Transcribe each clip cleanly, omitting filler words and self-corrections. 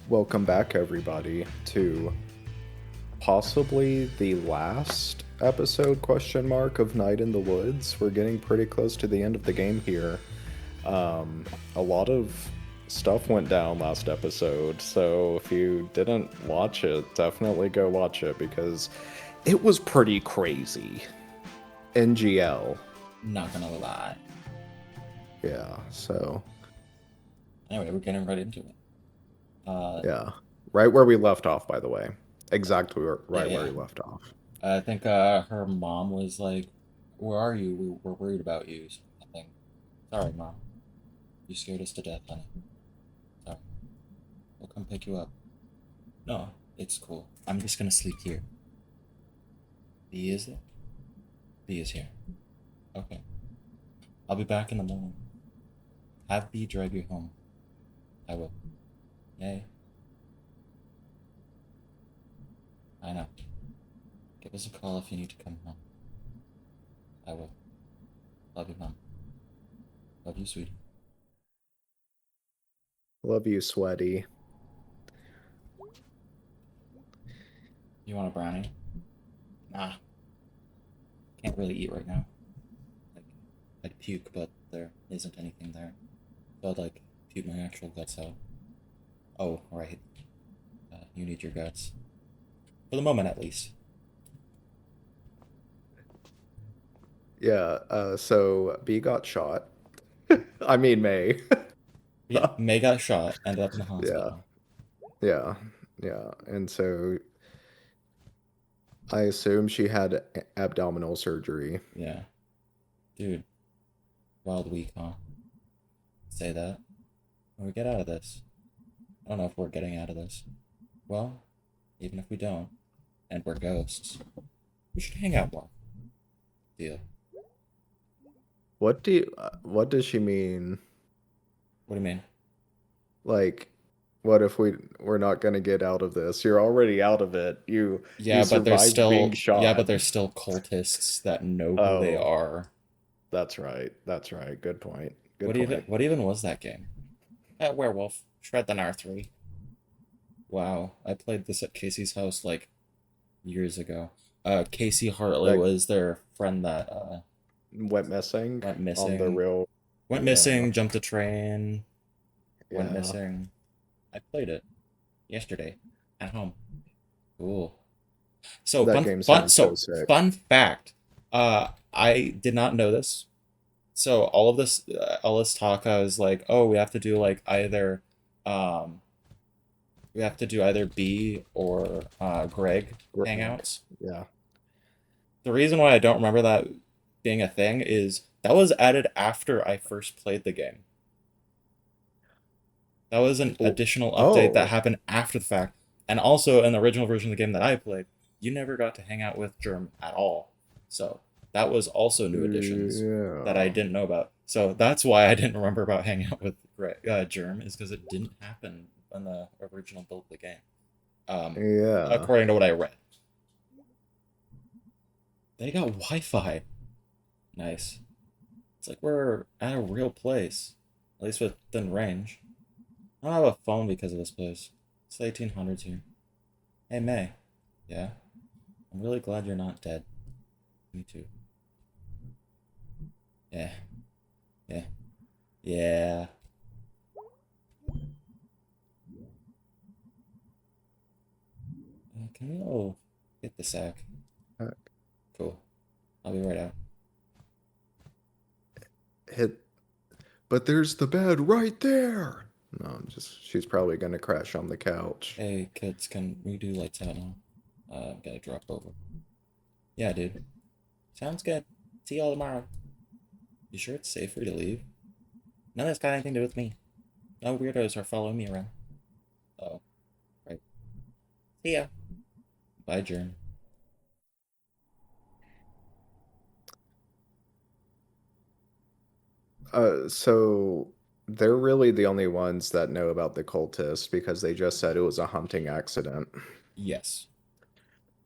Welcome back, everybody, to possibly the last episode question mark of Night in the Woods. We're getting pretty close to the end of the game here. A lot of stuff went down last episode, so if you didn't watch it, definitely go watch it because it was pretty crazy. NGL. Not gonna lie. Yeah, so Anyway, we're getting right into it. yeah. Right where we left off, by the way. Exactly Yeah, right where yeah. we left off. I think her mom was like, "Where are you? We're worried about you." Something. Sorry, mom. You scared us to death, honey. Sorry. We'll come pick you up. No, it's cool. I'm just gonna sleep here. B is there? B is here. Okay. I'll be back in the morning. Have B drive you home. I will. Yay. I know. Give us a call if you need to come home. I will. Love you, mom. Love you, sweetie. Love you, sweaty. You want a brownie? Nah, can't really eat right now. Like, I'd puke, but there isn't anything there. So I'd like puke my actual guts out. Oh, right. You need your guts. For the moment, at least. Yeah, so B got shot. I mean May. Yeah, May got shot, ended up in the Yeah, hospital. yeah, yeah. And so I assume she had abdominal surgery. Yeah. Dude, wild week, huh? Say that. When we get out of this. I don't know if we're getting out of this. Well, even if we don't, and we're ghosts, we should hang out more. Deal. What does she mean? What do you mean? Like, what if we're not gonna get out of this? You're already out of it. You survived being Yeah, but shot. there's still cultists that know who they Oh, are. that's right. That's right. Good point. Good What point. even was that game? Werewolf. Shred the R3. Wow, I played this at Casey's house like years ago. Casey Hartley That was their friend that went missing went on the missing. real. Went Yeah, missing, jumped a train, went yeah. missing. I played it yesterday at home. Cool. That game sounds so sick. Fun fact. I did not know this. So all this talk, I was like, oh, we have to do like um, we have to do either B or Greg Greg. hangouts. Yeah. The reason why I don't remember that being a thing is that was added after I first played the game. That was an Oh, additional update that oh, happened after the fact. And also in the original version of the game that I played, you never got to hang out with Germ at all. So that was also new additions that I yeah. didn't know about. So that's why I didn't remember about hanging out with Germ, is because it didn't happen in the original build of the game. Um, Yeah. According to what I read. They got Wi-Fi. Nice. It's like we're at a real place, at least within range. I don't have a phone because of this place. It's the 1800s here. Hey, May. Yeah? I'm really glad you're not dead. Me too. Yeah. Yeah. Yeah. Can we all get the sack? Uh, Cool. I'll be right out. Hit, but there's the bed right there. No, I'm just she's probably gonna crash on the couch. Hey, kids, can we do lights out now? Gotta drop over. Yeah, dude. Sounds good. See y'all tomorrow. You sure it's safe for you to leave? None of this got anything to do with me. No weirdos are following me around. Oh, right. See ya. Bye, Germ. So they're really the only ones that know about the cultist because they just said it was a hunting accident. Yes,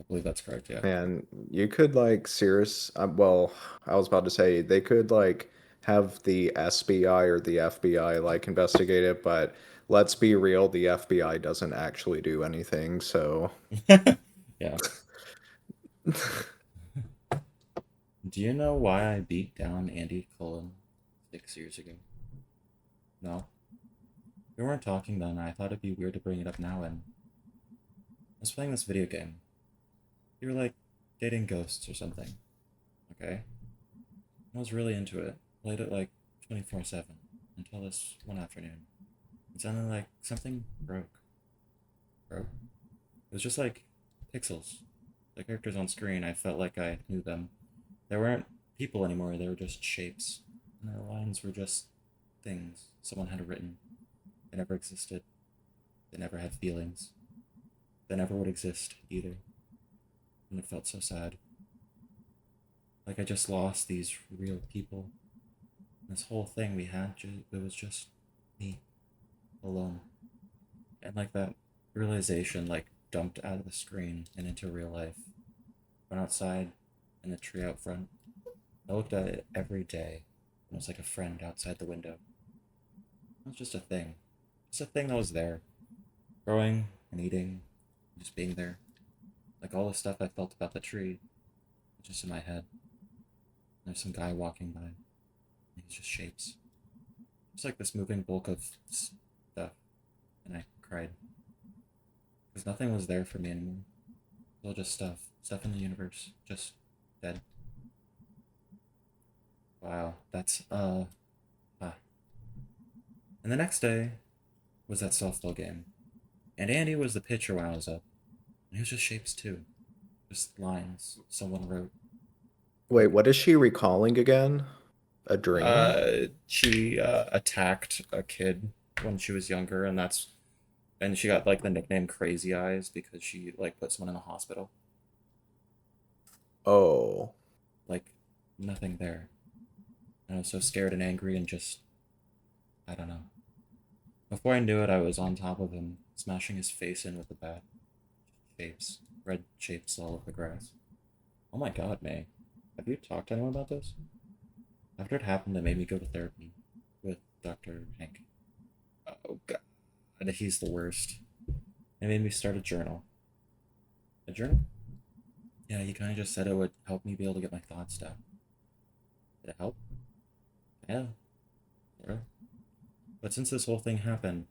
I believe that's correct. Yeah. And you could like serious well, I was about to say they could like have the SBI or the FBI like investigate it, but let's be real, the FBI doesn't actually do anything, so Yeah. Do you know why I beat down Andy Cullen 6 years ago? No? We weren't talking then. I thought it'd be weird to bring it up now, and I was playing this video game. You were like dating ghosts or something, okay? I was really into it. Played it like 24/7 until this one afternoon. It sounded like something broke. Broke? It was just like pixels. The characters on screen, I felt like I knew them. They weren't people anymore, they were just shapes. And their lines were just things someone had written. They never existed. They never had feelings. They never would exist either. And it felt so sad. Like I just lost these real people. This whole thing we had, it was just me alone. And like that realization, like dumped out of the screen and into real life. Went outside in the tree out front. I looked at it every day. It was like a friend outside the window. It was just a thing. Just a thing that was there. Growing and eating, just being there. Like all the stuff I felt about the tree, just in my head. There's some guy walking by. And he's just shapes. Just like this moving bulk of stuff. And I cried. Because nothing was there for me anymore. It was all just stuff. Stuff in the universe. Just dead. Wow. That's, ah. And the next day was that softball game. And Andy was the pitcher when I was up. And he was just shapes too. Just lines someone wrote. wait, what is she recalling again? A dream? She attacked a kid when she was younger, and she got like the nickname Crazy Eyes because she like put someone in the hospital. Oh. Like nothing there. And I was so scared and angry and just I don't know. Before I knew it, I was on top of him, smashing his face in with the bat. Shapes, red shapes all over the grass. Oh my God, May, have you talked to anyone about this? After it happened, it made me go to therapy with Dr. Hank. Oh God, he's the worst. It made me start a journal. A journal? Yeah, he kind of just said it would help me be able to get my thoughts down. Did it help? Yeah, sure. But since this whole thing happened,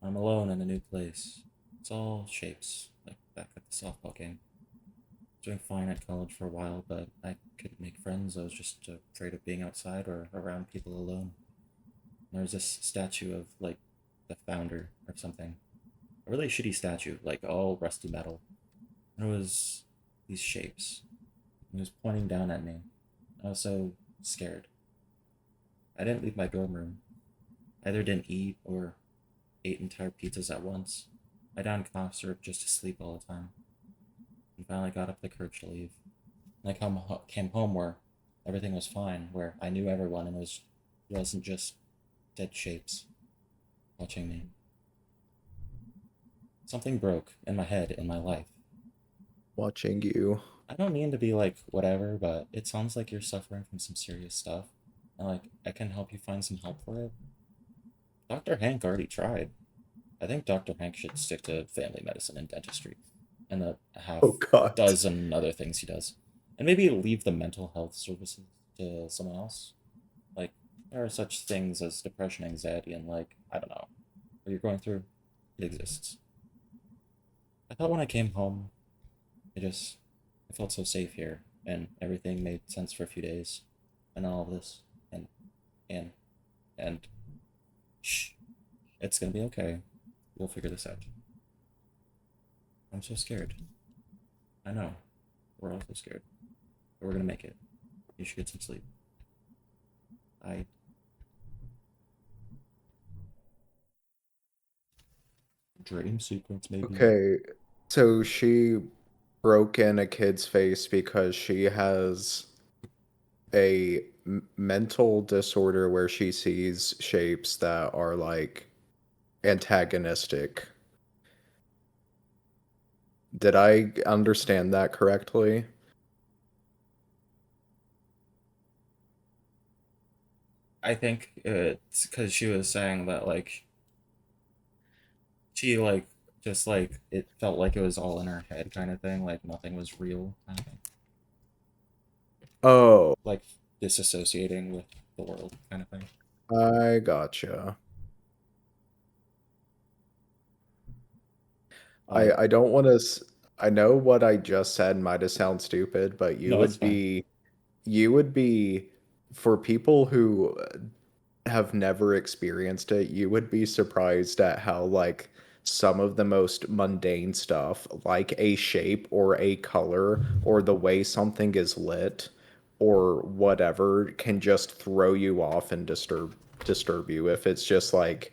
I'm alone in a new place. It's all shapes, like back at the softball game. Doing fine at college for a while, but I couldn't make friends. I was just afraid of being outside or around people alone. There was this statue of like the founder or something. A really shitty statue, like all rusty metal. And it was these shapes. It was pointing down at me. I was so scared. I didn't leave my dorm room. I either didn't eat or ate entire pizzas at once. I downed cough syrup just to sleep all the time. And finally got up the courage to leave. And came home where everything was fine, where I knew everyone and it wasn't just dead shapes watching me. Something broke in my head, in my life. Watching you. I don't mean to be like whatever, but it sounds like you're suffering from some serious stuff. And like I can help you find some help for it. Dr. Hank already tried. I think Dr. Hank should stick to family medicine and dentistry and the Oh half god. dozen other things he does. And maybe leave the mental health services to someone else. Like, there are such things as depression, anxiety, and like, I don't know, what you're going through, it exists. I thought when I came home, I felt so safe here, and everything made sense for a few days, and all of this, and, and, and, shh, it's gonna be okay. We'll figure this out. I'm so scared. I know. We're all so scared. But we're gonna make it. You should get some sleep. I dream sequence maybe. Okay. So she broke in a kid's face because she has a mental disorder where she sees shapes that are like antagonistic. Did I understand that correctly? I think it's because she was saying that like She like just like it felt like it was all in her head kind of thing, like nothing was real kind of thing. Oh, Like disassociating with the world kind of thing. I gotcha. Uh I don't want to. I know what I just said might have sound stupid, but no, it's fine. you would be for people who have never experienced it, you would be surprised at how like some of the most mundane stuff, like a shape or a color or the way something is lit or whatever, can just throw you off and disturb you if it's just like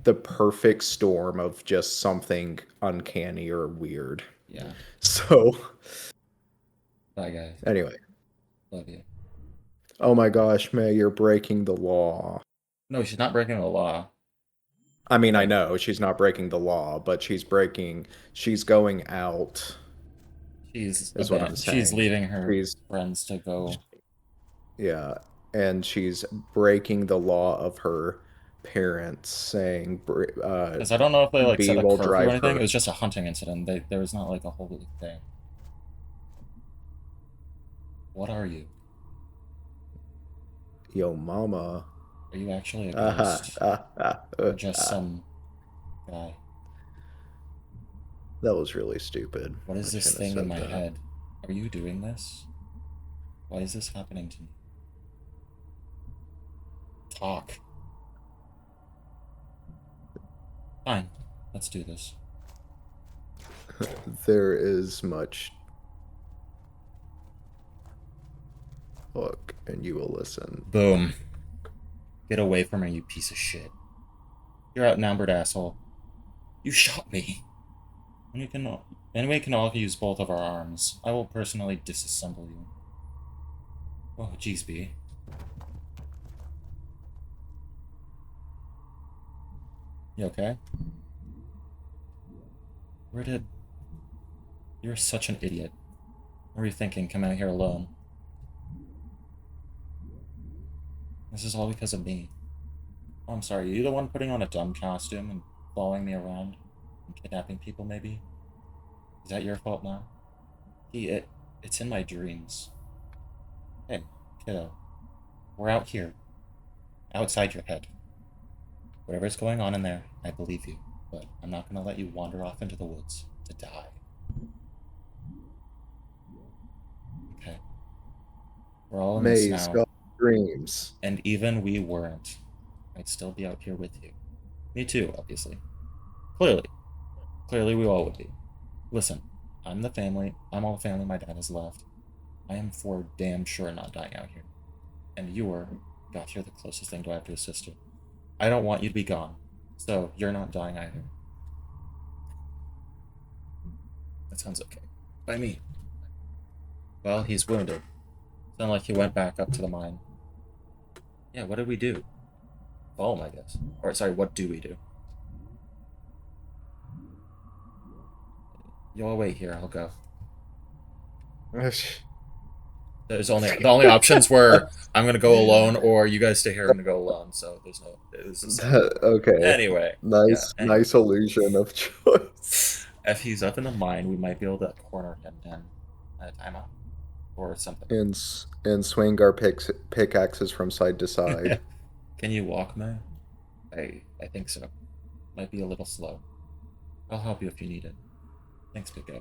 the perfect storm of just something uncanny or weird. Yeah. So, Bye guys. anyway. Love you. Oh my gosh, May, you're breaking the law. No, she's not breaking the law. I mean, I Like know she's not breaking the law, but she's going out, is what I'm she's saying. leaving her She's, friends to go yeah, and she's breaking the law of her parents, saying, because I don't know if they like B set a will curfew or drive anything. It her. was just a hunting incident. There was not like a whole thing. What are you? Yo, mama. Are you actually a Ah, ghost ah, ah, or just ah. some guy? That was really stupid. What is I this shouldn't have thing in said my that. head? Are you doing this? Why is this happening to me? Talk. Fine. Let's do this. There is much. Look, and you will listen. Boom. Get away from her, you piece of shit. You're outnumbered, asshole. You shot me. And you can. And we can all use both of our arms. I will personally disassemble you. Oh, jeez, B. You okay? Where did. You're such an idiot. What were you thinking coming out here alone? This is all because of me. Oh, I'm sorry, are you the one putting on a dumb costume and following me around and kidnapping people, maybe? Is that your fault now? It's in my dreams. Hey, kiddo, we're out here, outside your head. Whatever's going on in there, I believe you, but I'm not gonna let you wander off into the woods to die. Okay? We're all in this May now, stop dreams. and even we weren't. I'd still be out here with you. Me too, obviously. Clearly. Clearly we all would be. Listen, I'm all the family my dad has left. I am for damn sure not dying out here. And you're the closest thing to I have to a sister. I don't want you to be gone. So you're not dying either. That sounds okay. By me. Well, he's wounded. Sound like he went back up to the mine. Yeah, what did we do? Follow him, I guess. Or sorry, what do we do? You all wait here, I'll go. The only options were I'm gonna go alone or you guys stay here, I'm gonna go alone, so there's a set. Okay. Anyway, yeah, anyway. Nice illusion of choice. If he's up in the mine, we might be able to corner him then at a timeout or something. And swing our pickaxes from side to side. Can you walk, man? I think so. Might be a little slow. I'll help you if you need it. Thanks, Big Guy.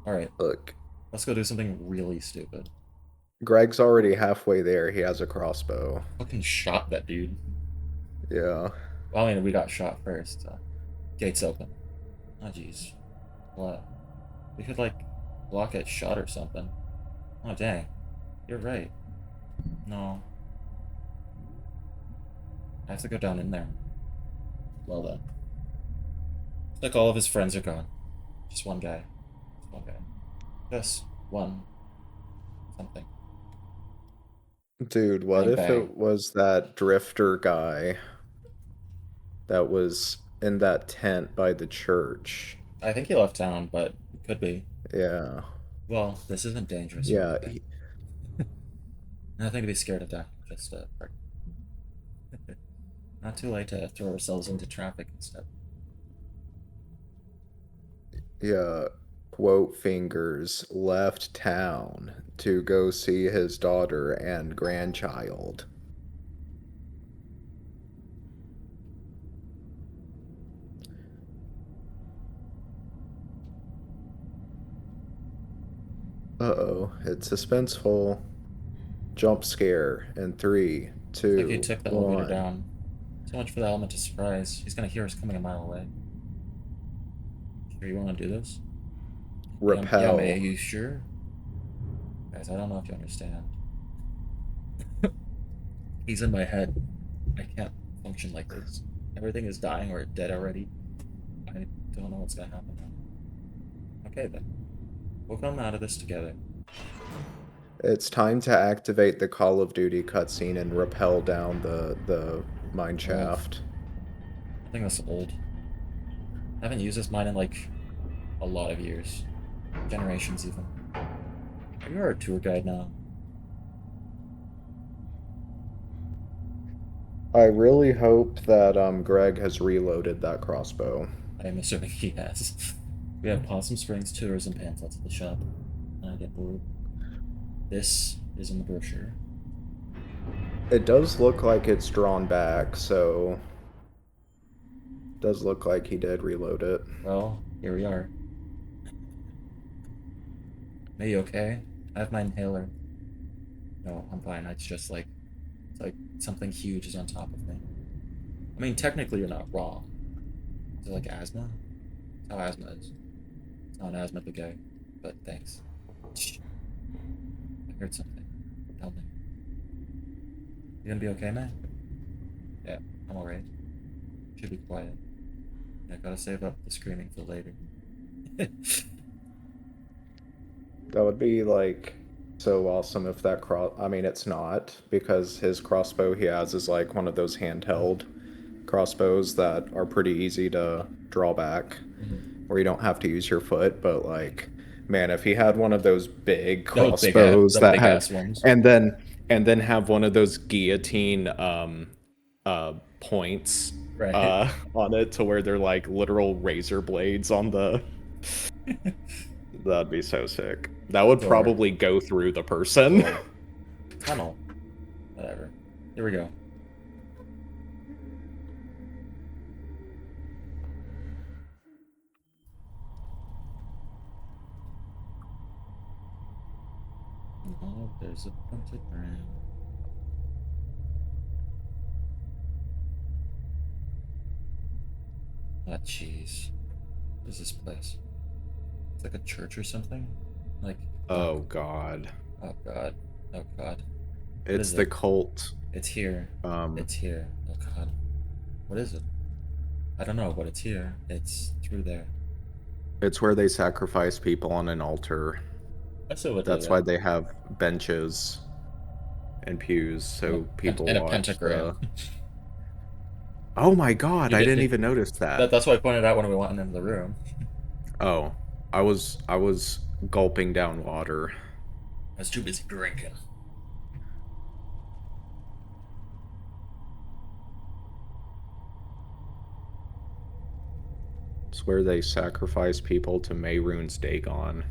Alright, Look, let's go do something really stupid. Greg's already halfway there. He has a crossbow. Fucking shot that dude. Yeah. Well, I mean, we got shot first. Gates open. Oh, jeez. What? We could, like, block a shot or something. Oh, dang. You're right. No. I have to go down in there. Well, then. Like, all of his friends are gone. Just one guy. Just one guy. Just one something. Dude, what Bang, if bang. it was that drifter guy that was in that tent by the church? I think he left town, but it could be. Yeah. Well, this isn't dangerous or Yeah. anything. Nothing to be scared of, Doc. Just not too late to throw ourselves into traffic and stuff. Yeah, quote fingers left town to go see his daughter and grandchild. Uh-oh, it's suspenseful. Jump scare in three, It's like he two, took the elevator one. down. So much for the element of surprise. He's gonna hear us coming a mile away. Sure you wanna do this? Yeah, May, are Repel. you sure? Guys, I don't know if you understand. He's in my head. I can't function like this. Everything is dying or dead already. I don't know what's gonna happen now. Okay then. We'll come out of this together. It's time to activate the Call of Duty cutscene and rappel down the mine Ugh, shaft. I think that's old. I haven't used this mine in like a lot of years. Generations even. You are a tour guide now. I really hope that Greg has reloaded that crossbow. I am assuming he has. We have Possum Springs tours and pamphlets at the shop. And I get bored. This is in the brochure. It does look like it's drawn back, so does look like he did reload it. Well, here we are. Are you okay? I have my inhaler. No, I'm fine. It's like something huge is on top of me. I mean, technically, you're not wrong. Is it like asthma? That's how asthma is. It's not an asthmatic guy, but thanks. Shh. I heard something. Tell me. You gonna be okay, man? Yeah, I'm alright. Should be quiet. I gotta save up the screaming for later. That would be like so awesome if that cross. I mean, it's not because his crossbow he has is like one of those handheld crossbows that are pretty easy to draw back, Mhm. where you don't have to use your foot. But like, man, if he had one of those big Those big ass, crossbows the that big had, ass ones. and then have one of those guillotine points Right. on it to where they're like literal razor blades on the. That'd be so sick. That would Door. probably go through the person. Door. Tunnel. Whatever. Here we go. Oh, there's a pentagram. Ah, jeez. What is this place? It's like a church or something? Like, oh, Oh god. oh god. Oh god. What It's is the it? cult. It's here. Um It's here. Oh god. What is it? I don't know, but it's here. It's through there. it's where they sacrifice people on an altar. I see what That's yeah. why they have benches and pews so people And a watch pentagram. the. Oh my god, You I did didn't it. even notice that. That's why I pointed out when we went into the room. Oh, I was gulping down water. I was too busy drinking. It's where they sacrifice people to Mehrunes Dagon.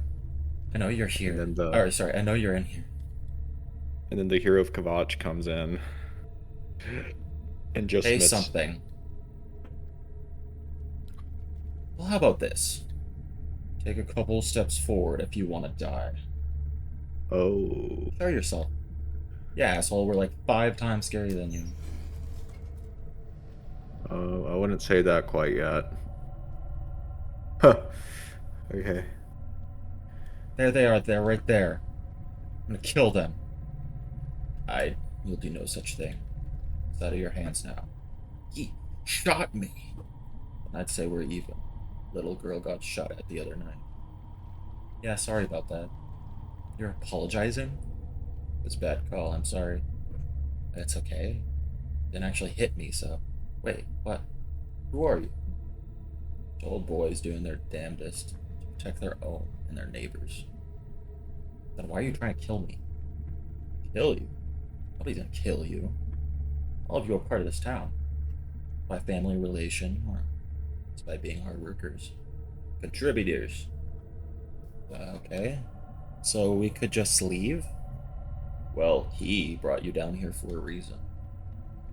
I know you're And here. then the Or sorry, I know you're in here. and then the hero of Kavach comes in and just Say miss. something. Well, how about this? Take a couple steps forward if you want to die. Oh. Show yourself. Yeah, asshole, we're like 5 times scarier than you. Oh, I wouldn't say that quite yet. Huh. Okay. There they are, they're right there. I'm gonna kill them. You'll do no such thing. It's out of your hands now. He shot me. I'd say we're even. Little girl got shot at the other night. Yeah, sorry about that. You're apologizing? It was a bad call, I'm sorry. It's okay. Didn't actually hit me, so. Wait, what? Who are you? Old boys doing their damnedest to protect their own and their neighbors. Then why are you trying to kill me? Kill you? Nobody's gonna kill you. All of you are part of this town. By family relation, or it's by being hard workers. Contributors. Okay. So we could just leave? Well, he brought you down here for a reason.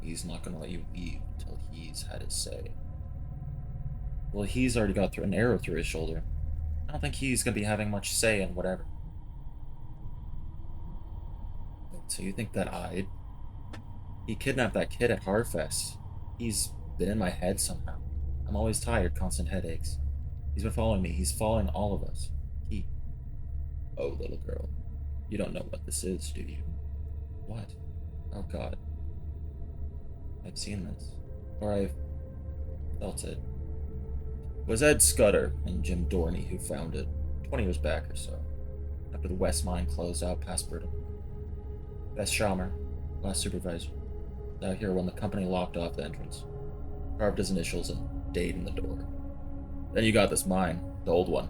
He's not gonna let you leave until he's had his say. Well, he's already got an arrow through his shoulder. I don't think he's gonna be having much say in whatever. So you think that he kidnapped that kid at Harfest. He's been in my head somehow. I'm always tired, constant headaches. He's been following me. He's following all of us. Oh, little girl. You don't know what this is, do you? What? Oh, God. I've seen this. Or I've felt it. It was Ed Scudder and Jim Dorney who found it 20 years back or so, after the West Mine closed out past Brittle. Bess Schamer, last supervisor, was out here when the company locked off the entrance, carved his initials and date in the door. Then you got this mine, the old one.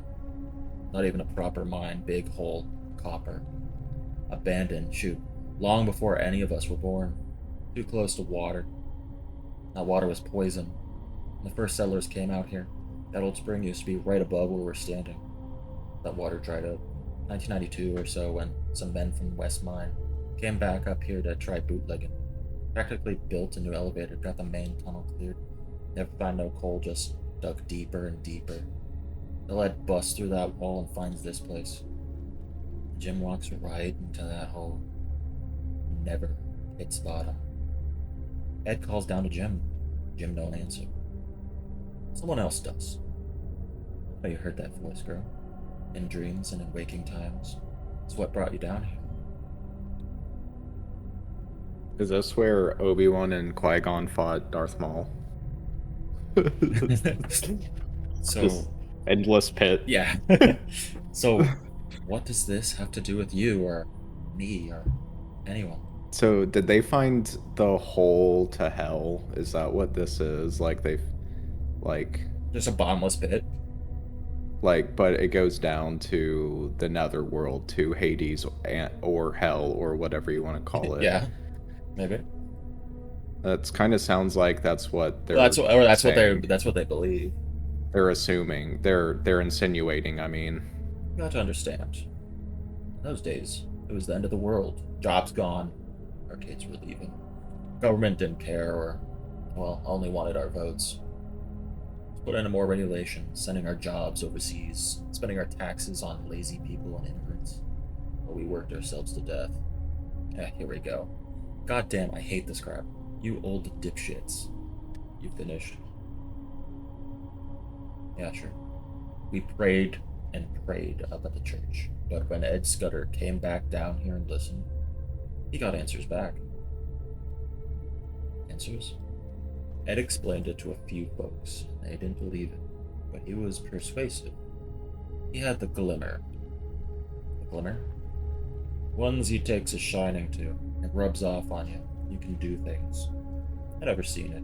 Not even a proper mine, big hole, copper. Abandoned, shoot, long before any of us were born. Too close to water. That water was poison. When the first settlers came out here, that old spring used to be right above where we're standing. That water dried up. 1992 or so, when some men from West Mine came back up here to try bootlegging. Practically built a new elevator, got the main tunnel cleared. Never found no coal, just dug deeper and deeper. The lead busts through that wall and finds this place. Jim walks right into that hole. Never hits bottom. Ed calls down to Jim. Jim don't answer. Someone else does. Oh, you heard that voice, girl. In dreams and in waking times. It's what brought you down here. Is this where Obi-Wan and Qui-Gon fought Darth Maul? So, just endless pit. Yeah. So, what does this have to do with you or me or anyone? So, did they find the hole to hell? Is that what this is? Just a bottomless pit. But it goes down to the netherworld, to Hades or hell, or whatever you want to call it. Yeah, maybe. That's kind of sounds like that's what they're. That's what they believe. They're assuming. They're insinuating. I mean, You got to understand. In those days, it was the end of the world. Jobs gone. Our kids were leaving. Government didn't care, or, well, only wanted our votes. Put in more regulation, sending our jobs overseas, spending our taxes on lazy people and immigrants. But we worked ourselves to death. Here we go. God damn, I hate this crap. You old dipshits. You finished? Yeah, sure. We prayed and prayed up at the church, but when Ed Scudder came back down here and listened, he got answers back. Answers? Ed explained it to a few folks, and they didn't believe it, but he was persuasive. He had the glimmer. The glimmer? Ones he takes a shining to, and rubs off on you. You can do things. I'd never seen it.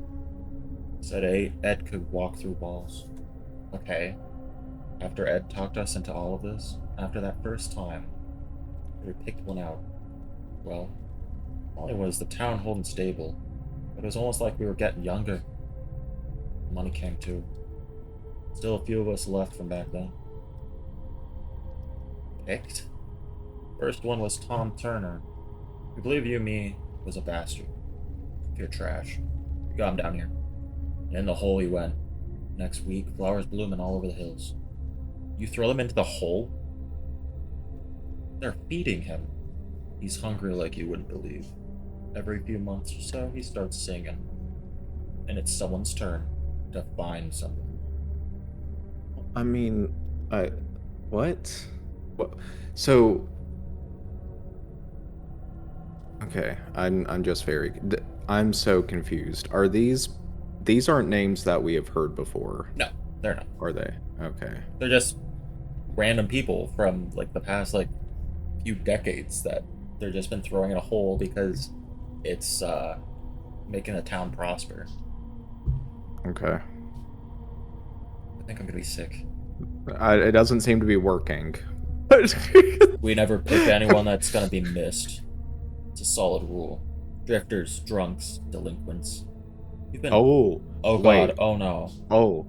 Said Ed could walk through walls. Okay. After Ed talked us into all of this, after that first time, we picked one out. Well, not only was the town holding stable, but it was almost like we were getting younger. Money came too. Still a few of us left from back then. Picked? First one was Tom Turner. We believe you and me was a bastard. Pure trash. We got him down here. And in the hole he went. Next week, flowers blooming all over the hills. You throw them into the hole? They're feeding him. He's hungry like you wouldn't believe. Every few months or so, he starts singing. And it's someone's turn to find something. I mean, what? So, okay, I'm just I'm so confused. Are these aren't names that we have heard before? No, they're not. Are they? Okay. They're just random people from the past few decades that they're just been throwing in a hole because it's making the town prosper. Okay. I think I'm gonna be sick. It doesn't seem to be working. We never pick anyone that's gonna be missed. It's a solid rule. Drifters, drunks, delinquents. Oh God, wait. oh no. Oh.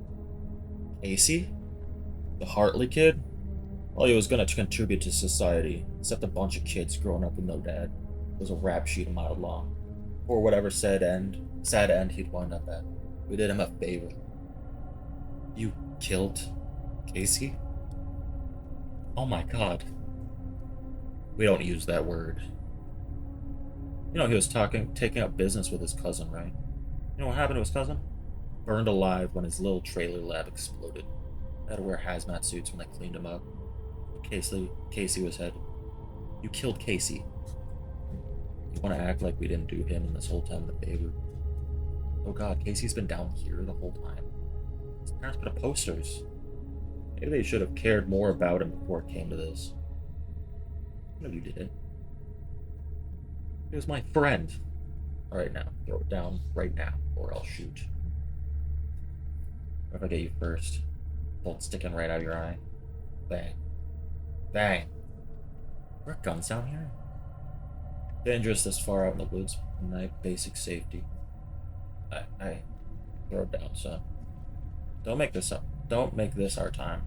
Casey? The Hartley kid? Well, he was gonna contribute to society, except a bunch of kids growing up with no dad. It was a rap sheet a mile long. Or whatever sad end he'd wind up at. We did him a favor. You killed Casey? Oh my god. We don't use that word. You know he was taking up business with his cousin, right? You know what happened to his cousin? Burned alive when his little trailer lab exploded. They had to wear hazmat suits when they cleaned him up. Casey was head. You killed Casey. You want to act like we didn't do him in this whole time the favor? Oh god, Casey's been down here the whole time. His parents put up posters. Maybe they should have cared more about him before it came to this. None of you did it. He was my friend. Alright now, throw it down right now, or I'll shoot. What if I get you first? Bolt sticking right out of your eye. Bang. Bang. There are guns down here? Dangerous this far out in the woods. Night, basic safety. I throw it down, son. Don't make this up. Don't make this our time.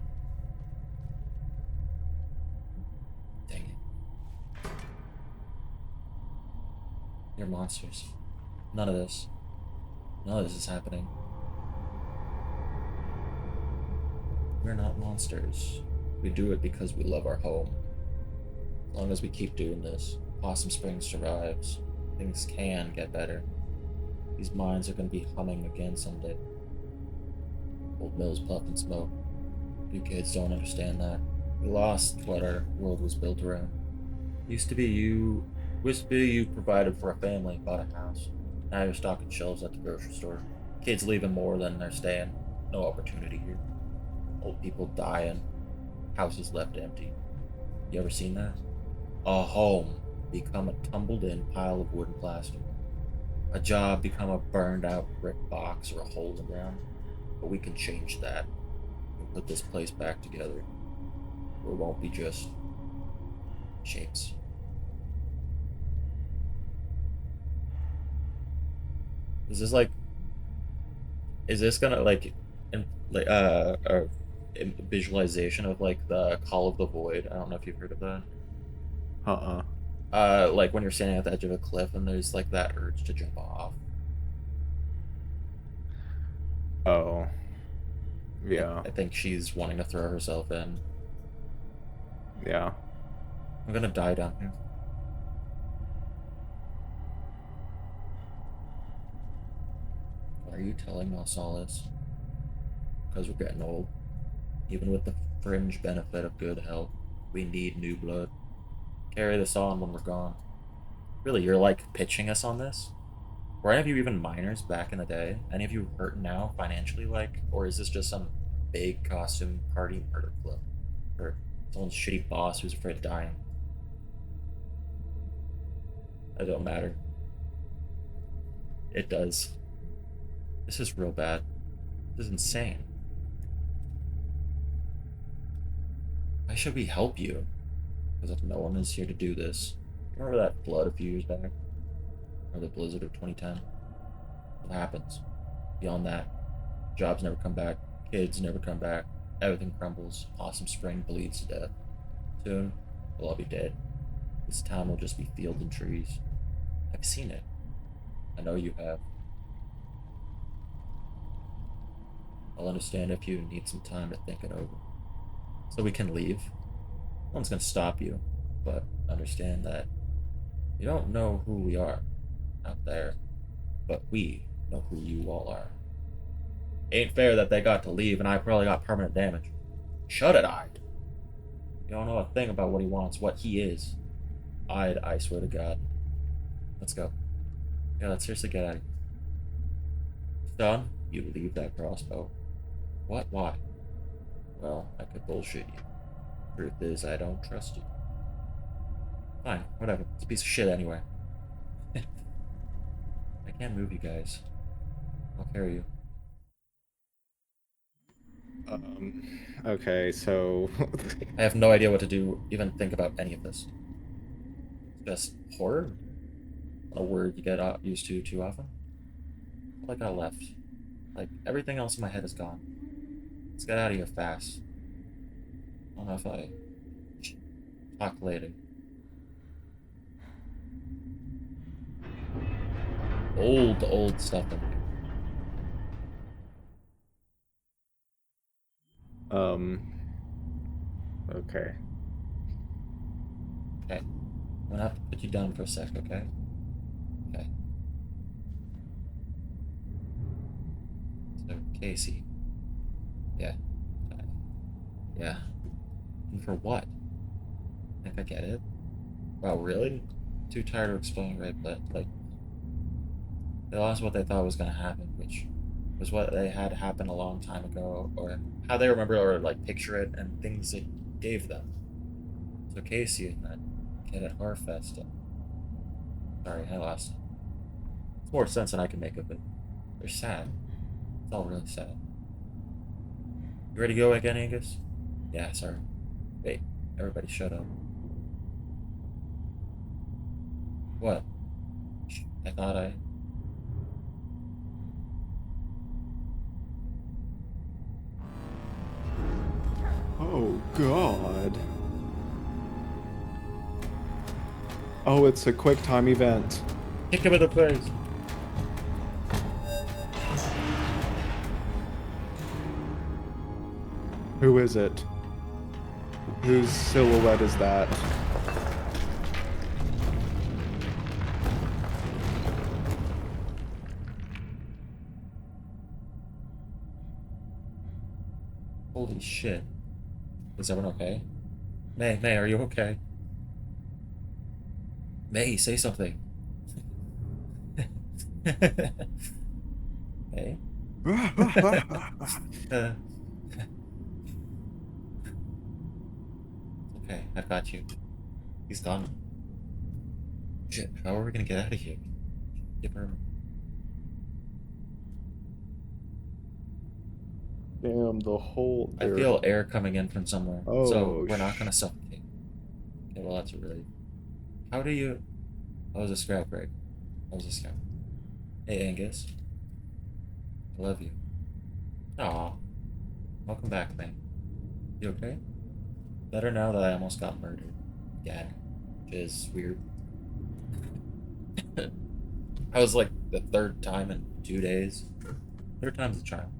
Dang it. You're monsters. None of this. None of this is happening. We're not monsters. We do it because we love our home. As long as we keep doing this, Possum Springs survives. Things can get better. These mines are going to be humming again someday. Old mills puff and smoke. You kids don't understand that. We lost what our world was built around. Used to be you provided for a family, bought a house. Now you're stocking shelves at the grocery store. Kids leaving more than they're staying. No opportunity here. Old people dying. Houses left empty. You ever seen that? A home become a tumbled in pile of wood and plaster. A job become a burned out brick box or a hole in the ground. But we can change that and put this place back together. Where it won't be just shapes. Is this like? Is this gonna like, like a visualization of like the Call of the Void? I don't know if you've heard of that. Uh-uh. Like when you're standing at the edge of a cliff and there's like that urge to jump off. Oh, I, yeah. I think she's wanting to throw herself in. Yeah. I'm gonna die down here. Why are you telling us all this? Because we're getting old. Even with the fringe benefit of good health, we need new blood. Carry this on when we're gone. Really, you're like pitching us on this? Were any of you even minors back in the day? Any of you hurt now financially, like, or is this just some big costume party murder club? Or someone's shitty boss who's afraid of dying? It don't matter. It does. This is real bad. This is insane. Why should we help you? Because if no one is here to do this, remember that flood a few years back? Or the blizzard of 2010? What happens? Beyond that, jobs never come back, kids never come back, everything crumbles, Awesome Spring bleeds to death. Soon, we'll all be dead. This town will just be fields and trees. I've seen it. I know you have. I'll understand if you need some time to think it over. So we can leave. No one's gonna stop you, but understand that you don't know who we are out there, but we know who you all are. Ain't fair that they got to leave and I probably got permanent damage. Shut-eyed. You don't know a thing about what he wants, what he is. I swear to God. Let's go. Yeah, let's seriously get out of here. Son, you leave that crossbow. What? Why? Well, I could bullshit you. Truth is, I don't trust you. Fine, whatever. It's a piece of shit anyway. I can't move you guys. I'll carry you. Okay, so I have no idea what to do, even think about any of this. It's just horror? A word you get used to too often? Like I left. Like everything else in my head is gone. Let's get out of here fast. don't know if I calculated. Old stuff in here. Okay. Okay. I'm gonna have to put you down for a sec, okay? Okay. So, Casey. Yeah. Okay. Yeah. And for what? I think I get it. Wow, really? Too tired to explain, right? But, like, they lost what they thought was gonna happen, which was what they had happen a long time ago, or how they remember or, like, picture it, and things it gave them. So, Casey and that kid at Harfest, sorry, I lost it. It's more sense than I can make of it. They're sad. It's all really sad. You ready to go again, Angus? Yeah, sorry. Wait, everybody shut up. What? I thought I... Oh, God. Oh, it's a quick time event. Kick him in the face! Who is it? Whose silhouette is that? Holy shit. Is everyone okay? May, are you okay? May, say something. May? Uh, okay, I've got you. He's gone. Shit, how are we gonna get out of here? Give her... Damn, the whole... I feel air coming in from somewhere, so Oh, we're not gonna suffocate. Okay, well, that's a relief. How do you... I was a scrap, right? I was a scrap. Hey, Angus. I love you. Aw. Welcome back, man. You okay? Better now that I almost got murdered. Again. Which is weird. I was like the third time in 2 days. Third time's a charm.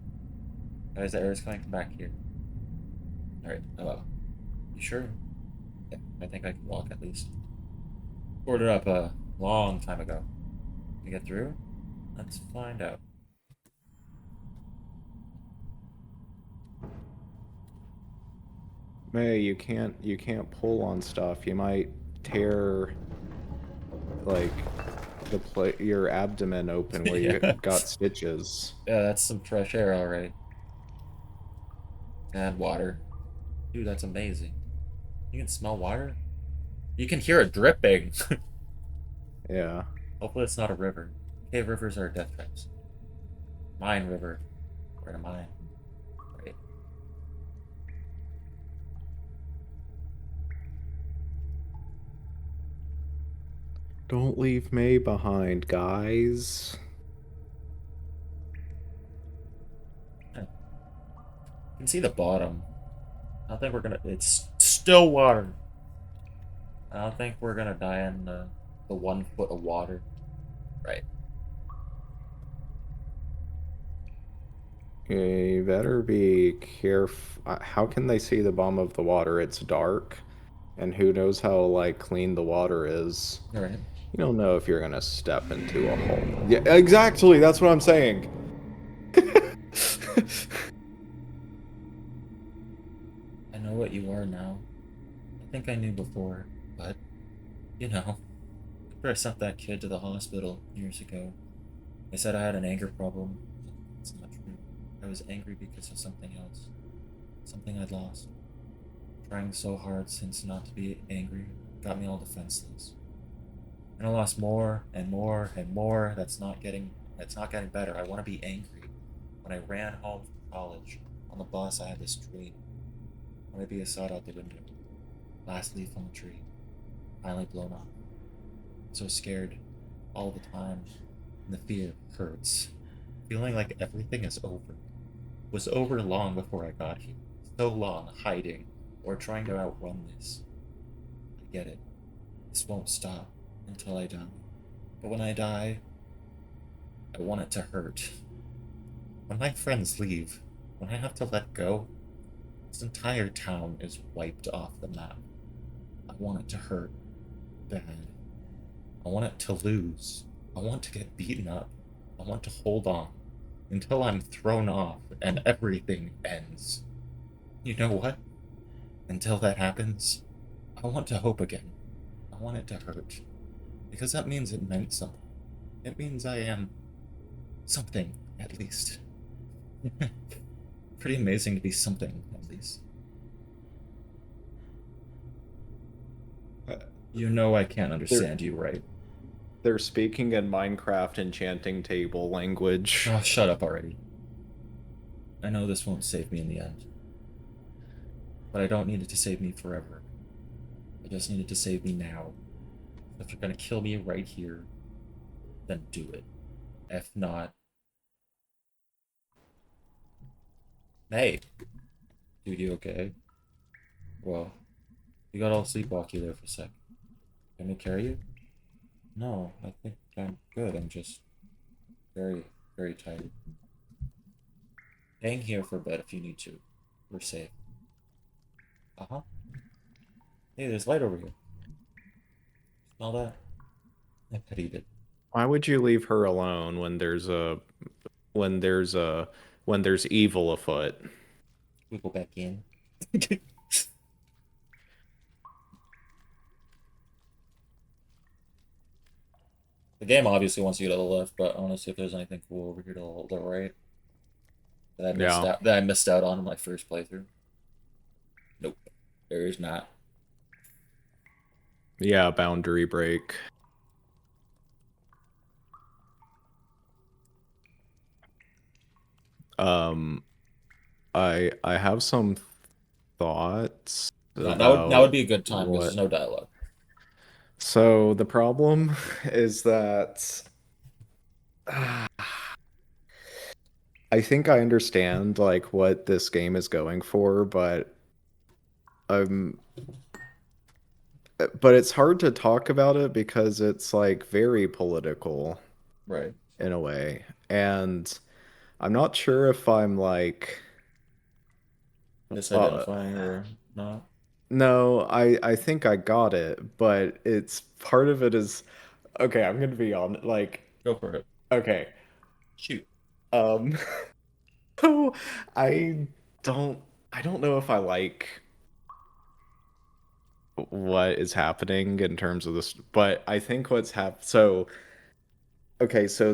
Guys, the air is coming from back here. Alright, hello. You sure? Yeah, I think I can walk at least. Ordered up a long time ago. Can we get through? Let's find out. May, you can't pull on stuff. You might tear like your abdomen open where you Yeah. got stitches. Yeah, that's some fresh air, alright. And water. Dude, that's amazing. You can smell water? You can hear it dripping. Yeah. Hopefully it's not a river. Cave rivers are death traps. Mine river. Where am I? Right. Don't leave May behind, guys. You can see the bottom. I don't think we're gonna... It's still water. I don't think we're gonna die in the 1 foot of water. Right. You better be careful. How can they see the bottom of the water? It's dark, and who knows how like clean the water is. Alright. You don't know if you're gonna step into a hole. Yeah, exactly. That's what I'm saying. I know what you are now. I think I knew before, but, you know, after I sent that kid to the hospital years ago, they said I had an anger problem. It's not true. I was angry because of something else. Something I'd lost. Trying so hard since not to be angry got me all defenseless. And I lost more and more and more. That's not getting better. I want to be angry. When I ran home from college, on the bus I had this dream. I want to be a side out the window. Last leaf on the tree. Finally blown off. So scared all the time. And the fear hurts. Feeling like everything is over. Was over long before I got here. So long hiding. We're trying to outrun this. I get it. This won't stop until I die. But when I die, I want it to hurt. When my friends leave, when I have to let go, this entire town is wiped off the map. I want it to hurt bad. I want it to lose. I want to get beaten up. I want to hold on until I'm thrown off and everything ends. You know what? Until that happens, I want to hope again. I want it to hurt. Because that means it meant something. It means I am something, at least. Pretty amazing to be something, at least. You know I can't They're understand you, right? they're speaking in Minecraft enchanting table language. Oh, shut up already. I know this won't save me in the end. But I don't need it to save me forever. I just need it to save me now. If you're gonna kill me right here, then do it. If not, hey, dude, you okay? Well, you got all sleepwalky there for a sec. Can I carry you? No, I think I'm good. I'm just very, very tired. Hang here for a bit if you need to. We're safe. Uh-huh. Hey, there's light over here. Smell that? I pitied it. Why would you leave her alone when there's a when there's evil afoot? We go back in. The game obviously wants you to the left, but I want to see if there's anything cool over here to the right Yeah. that I missed out on in my first playthrough. Nope, there is not. Yeah, boundary break. Um I have some thoughts That would about be a good time because there's what. no dialogue. So the problem is that I think I understand like what this game is going for, um but it's hard to talk about it because it's like very political Right. in a way. And I'm not sure if I'm like uh Misidentifying or not. no, I think I got it, but it's part of it is okay, I'm gonna be on like Go for it. okay. Shoot. Um so I don't I don't know if I like what is happening in terms of this, but I think what's so okay, so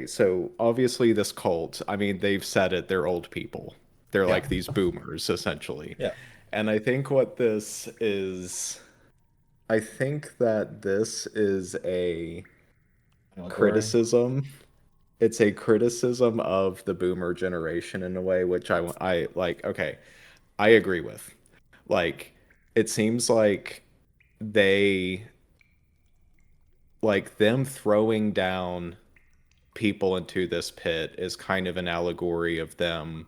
so obviously this cult, I mean, they've said it, they're old people. They're Yeah. like these boomers, essentially. Yeah. And I think what this is, I think that this is a Allegory. criticism. It's a criticism of the boomer generation in a way, which I like, okay, I agree with. Like, it seems like they, like, them throwing down people into this pit is kind of an allegory of them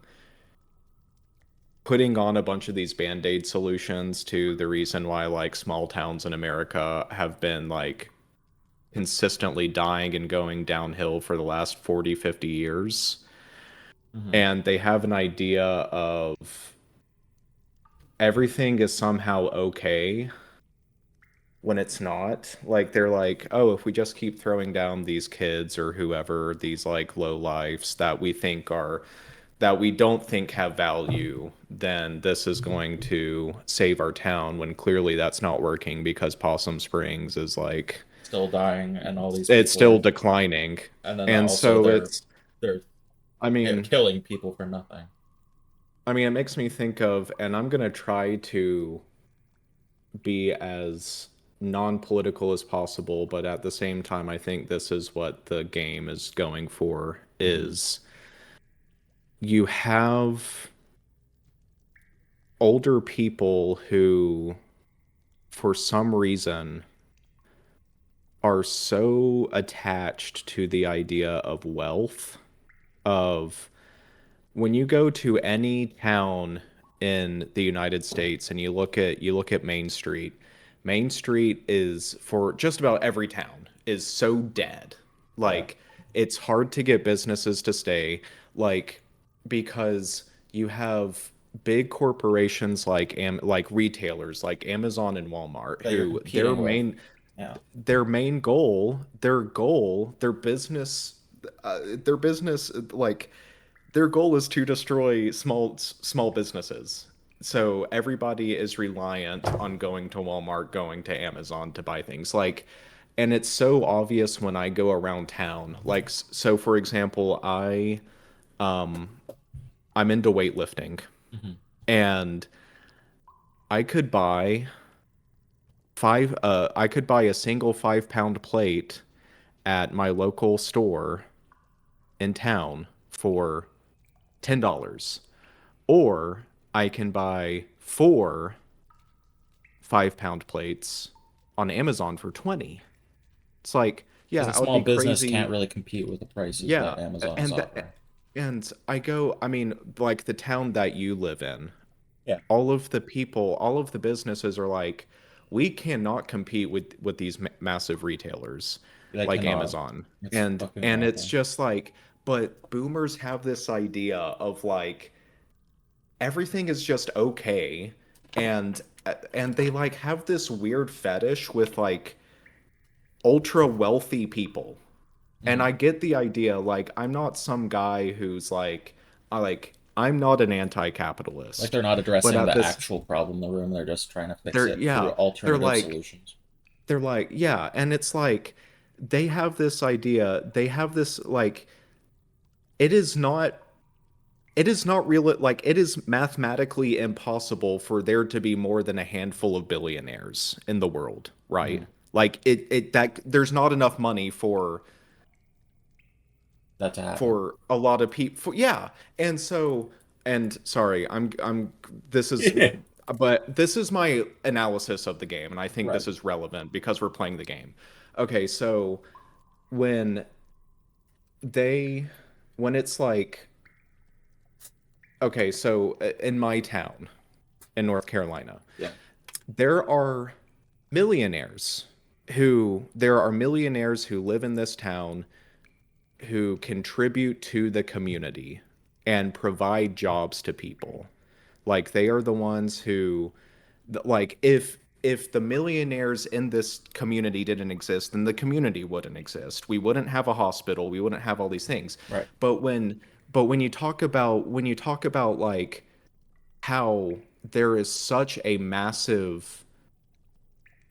putting on a bunch of these band-aid solutions to the reason why like small towns in America have been like consistently dying and going downhill for the last 40, 50 years. Mm-hmm. And they have an idea of everything is somehow okay when it's not. Like they're like, oh, if we just keep throwing down these kids or whoever, these like low lives that we don't think have value, then this is going to save our town when clearly that's not working because Possum Springs is like Still dying, and all these it's still people, declining. and then And also so it's they're I mean killing people for nothing. it makes me think of, and I'm gonna try to be as non-political as possible, but at the same time I think this is what the game is going for Mm-hmm. is you have older people who for some reason are so attached to the idea of wealth of when you go to any town in the United States and you look at Main Street, Main Street is for just about every town is so dead. Yeah. Like it's hard to get businesses to stay like because you have big corporations like retailers like Amazon and Walmart That you're who competing with. Yeah. their business like their goal is to destroy small businesses. So everybody is reliant on going to Walmart, going to Amazon to buy things. And it's so obvious when I go around town. So for example, I'm into weightlifting Hmm. and I could buy I could buy a single 5 pound plate at my local store in town for $10. Or I can buy 4 5 pound plates on Amazon for 20. It's like, Because yeah, a I would small be business can't crazy. really compete with the prices Yeah, that Amazon is and offering. and I mean, like the town that you live in, Yeah. all of the businesses are like, we cannot compete with these massive retailers They like cannot. Amazon. It's fucking And it's awful. just like, but boomers have this idea of like everything is just okay and and they like have this weird fetish with like ultra wealthy people. And Hmm. I get the idea, like I'm not some guy who's I'm not an Like anti-capitalist. they're not But addressing at the this actual problem in the room. They're just trying to fix they're it through yeah, they're alternative like solutions. they're like yeah, and it's like they have this idea, they have this like it is not it is not real like it is mathematically impossible for there to be more than a handful of billionaires in the world, right? Hmm. Like it that there's not enough money That to happen. for a lot of people. Yeah. And so and sorry, I'm this is Yeah. but this is my analysis of the game and I think Right. this is relevant because we're playing the game. Okay, so when they when it's like okay, so in my town in North Carolina, Yeah. there are there are millionaires who live in this town who contribute to the community and provide jobs to people. Like they are the ones who like if the millionaires in this community didn't exist, then the community wouldn't exist. We wouldn't have a hospital, we wouldn't have all these things. Right. But when you talk about like how there is such a massive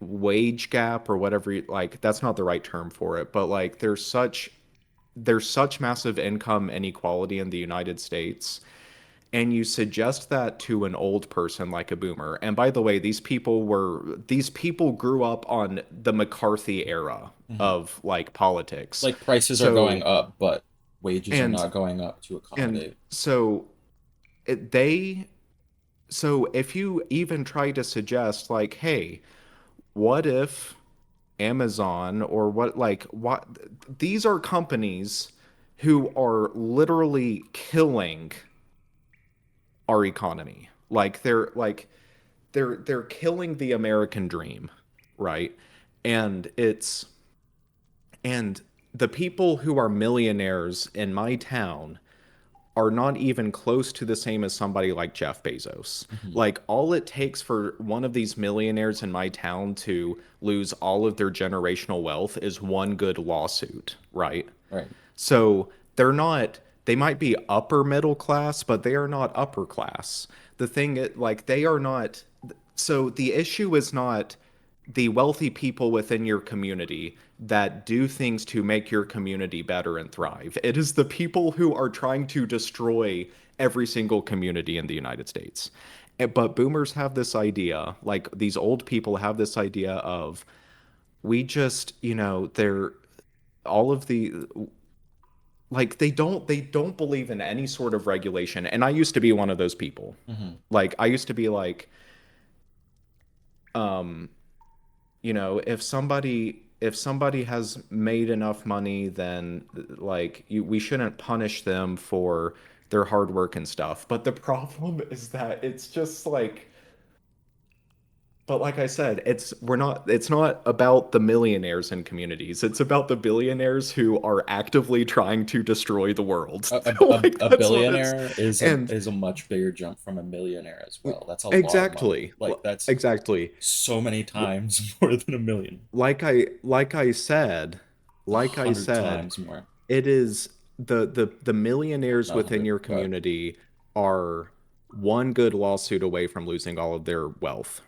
wage gap or whatever like that's not the right term for it, but like there's such massive income inequality in the United States and you suggest that to an old person like a boomer. And by the way, these people grew up on the McCarthy era Hmm. of like politics. Like prices are going So up, but wages are and not going up to and accommodate. so it, they so if you even try to suggest like, hey, what if Amazon or what these are companies who are literally killing our economy. They're killing the American dream, right? And it's and the people who are millionaires in my town are not even close to the same as somebody like Jeff Bezos. Hmm. Like all it takes for one of these millionaires in my town to lose all of their generational wealth is one good lawsuit, right? Right. So they might be upper middle class, but they are not upper class. Like they are not, so the issue is not the wealthy people within your community that do things to make your community better and thrive. It is the people who are trying to destroy every single community in the United States. But boomers have this idea, like these old people have this idea of we just, they're all of the like they don't believe in any sort of regulation and I used to be one of those people. Hmm. Like I used to be like um if somebody has made enough money then like we shouldn't punish them for their hard work and stuff. But the problem is that it's just like, but like I said, it's not about the millionaires and communities. It's about the billionaires who are actively trying to destroy the world. Like A that's what it's billionaire and is a much bigger jump from a millionaire as well. That's a lot of money. exactly. Like that's Exactly. so many times more than a million. Like I said, It's a like I hundred said, times more. it is the millionaires Not a within hundred, your but community are one good lawsuit away from losing all of their wealth.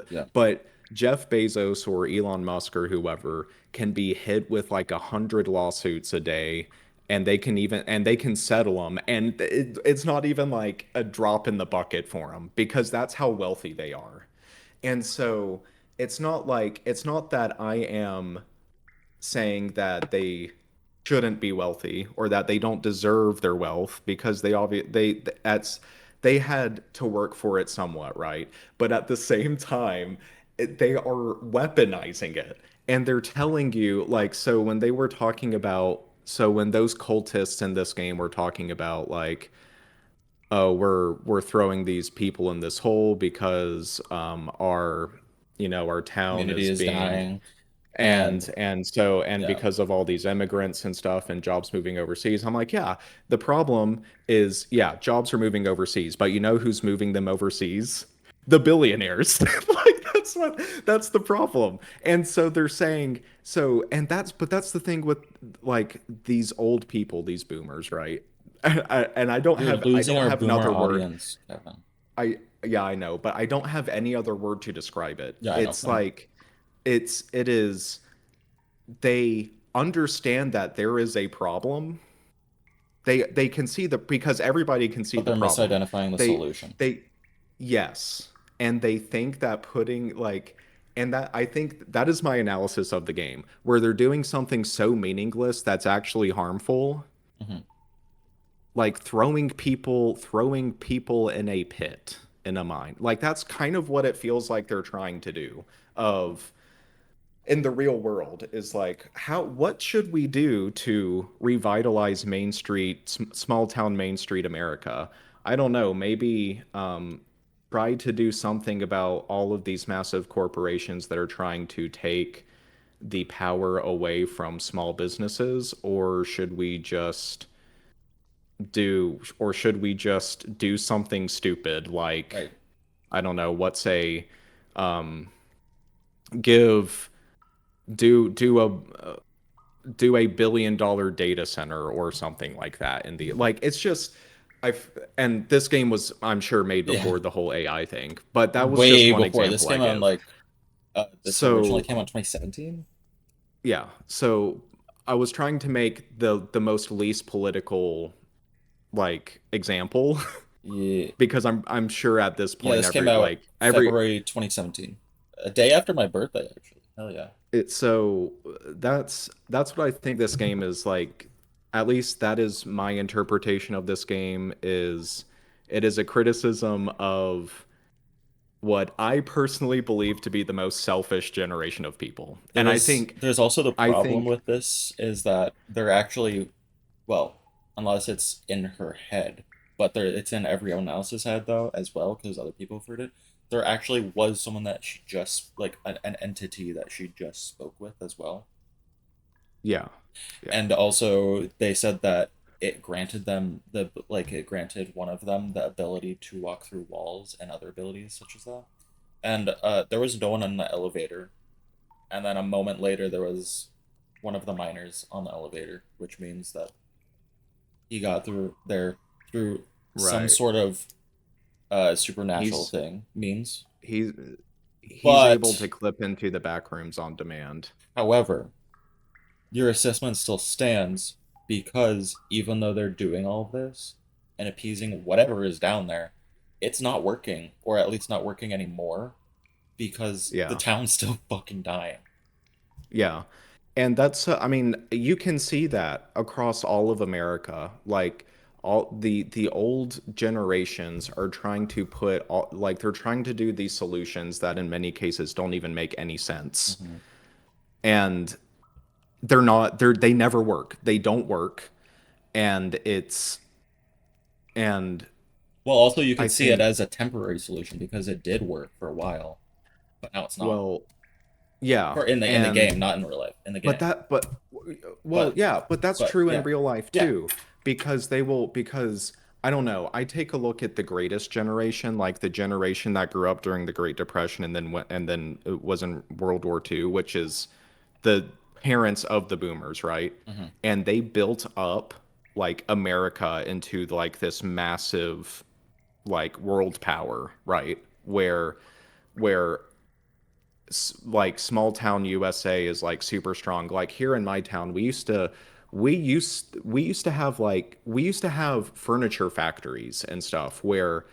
yeah, But Jeff Bezos or Elon Musk or whoever can be hit with like 100 lawsuits a day, and they can settle them, and it's not even like a drop in the bucket for them because that's how wealthy they are. And so it's not that I am saying that they shouldn't be wealthy or that they don't deserve their wealth because they had to work for it somewhat, right? But at the same time, they are weaponizing it. And they're telling you like so when they were talking about so when those cultists in this game were talking about like oh we're throwing these people in this hole because our our town community is is being dying, and and yeah, because of all these immigrants and stuff and jobs moving overseas, I'm like, yeah, the problem is, yeah, jobs are moving overseas, but you know who's moving them overseas? The billionaires. Like that's the problem. And so they're saying and that's the thing with like these old people, these boomers, right? And we're I losing don't our have boomer another word. audience, Kevin. I Yeah, I know, but I don't have any other word to describe it. Yeah, I know. It's like it is they understand that there is a problem. They can see the because everybody can see But the they're problem. misidentifying the They solution. they yes, and they think that putting like and that I think that is my analysis of the game where they're doing something so meaningless that's actually harmful, Hmm. like throwing people in a pit in a mine. Like that's kind of what it feels like they're trying to do of in the real world is like how what should we do to revitalize Main Street small town Main Street America. I don't know, maybe try to do something about all of these massive corporations that are trying to take the power away from small businesses, or should we just do something stupid like Right. I don't know, what's a um give do a billion-dollar data center or something like that in the like it's just I've and this game was I'm sure made Yeah, before the whole AI thing, but that was just way one before this example I came out. In give. like this originally So came out in 2017. yeah, so I was trying to make the most least political like example Yeah, because I'm sure at this yeah, point this came out every February 2017, a day after my birthday, actually. Hell yeah. it's so that's what I think this game is like. At least that is my interpretation of this game is it is a criticism of what I personally believe to be the most selfish generation of people. And There's also the I problem think with this is that they're actually, well, unless it's in her head, but it's in everyone else's head though as well because other people have heard it. There actually was someone that she just like an entity that she just spoke with as well. yeah. Yeah. And also they said that it granted them the like it granted one of them the ability to walk through walls and other abilities such as that. And there was no one in the elevator, and then a moment later there was one of the miners on the elevator, which means that he got through there through some Right. sort of supernatural He's thing means. he's he's able to But clip into the back rooms on demand. however, your assessment still stands because even though they're doing all of this and appeasing whatever is down there, it's not working, or at least not working anymore, because the Yeah. town's still fucking dying. Yeah. And that's I mean, you can see that across all of America. Like all the old generations are trying to like they're trying to do these solutions that in many cases don't even make any sense. Hmm. And they never work. They don't work. And it's And Well, also you I could see it think, as a temporary solution because it did work for a while, but now it's not. well, yeah, For in the and game, not in real life. In the but game, that, but well, but yeah, but that's but true in yeah, real life yeah. too, because they will, because I don't know, I take a look at the greatest generation, like the generation that grew up during the Great Depression and then went and then it was in World War II, which is the parents of the boomers, right? Hmm. And they built up like America into like this massive like world power, right? Where like small town USA is like super strong. Like here in my town, we used to have like we used to have furniture factories and stuff where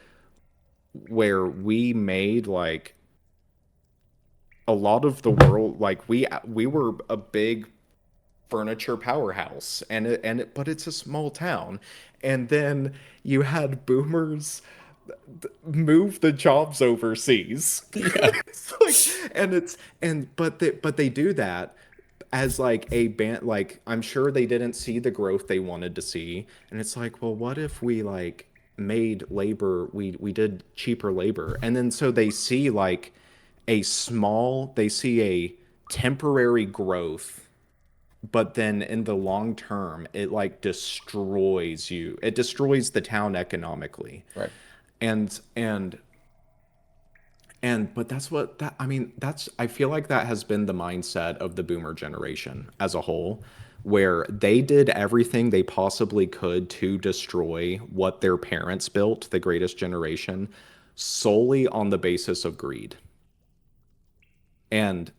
we made like a lot of the world, like we were a big furniture powerhouse, but it's a small town. And then you had boomers move the jobs overseas. Yeah. It's like, and it's and but they do that as like a band. Like I'm sure they didn't see the growth they wanted to see, and it's like, well, what if we like made labor? We did cheaper labor, and then so they see like they see a temporary growth, but then in the long term it like destroys you, it destroys the town economically. Right. And and and but that's what that I mean, that's I feel like that has been the mindset of the boomer generation as a whole, where they did everything they possibly could to destroy what their parents built, the greatest generation, solely on the basis of greed. And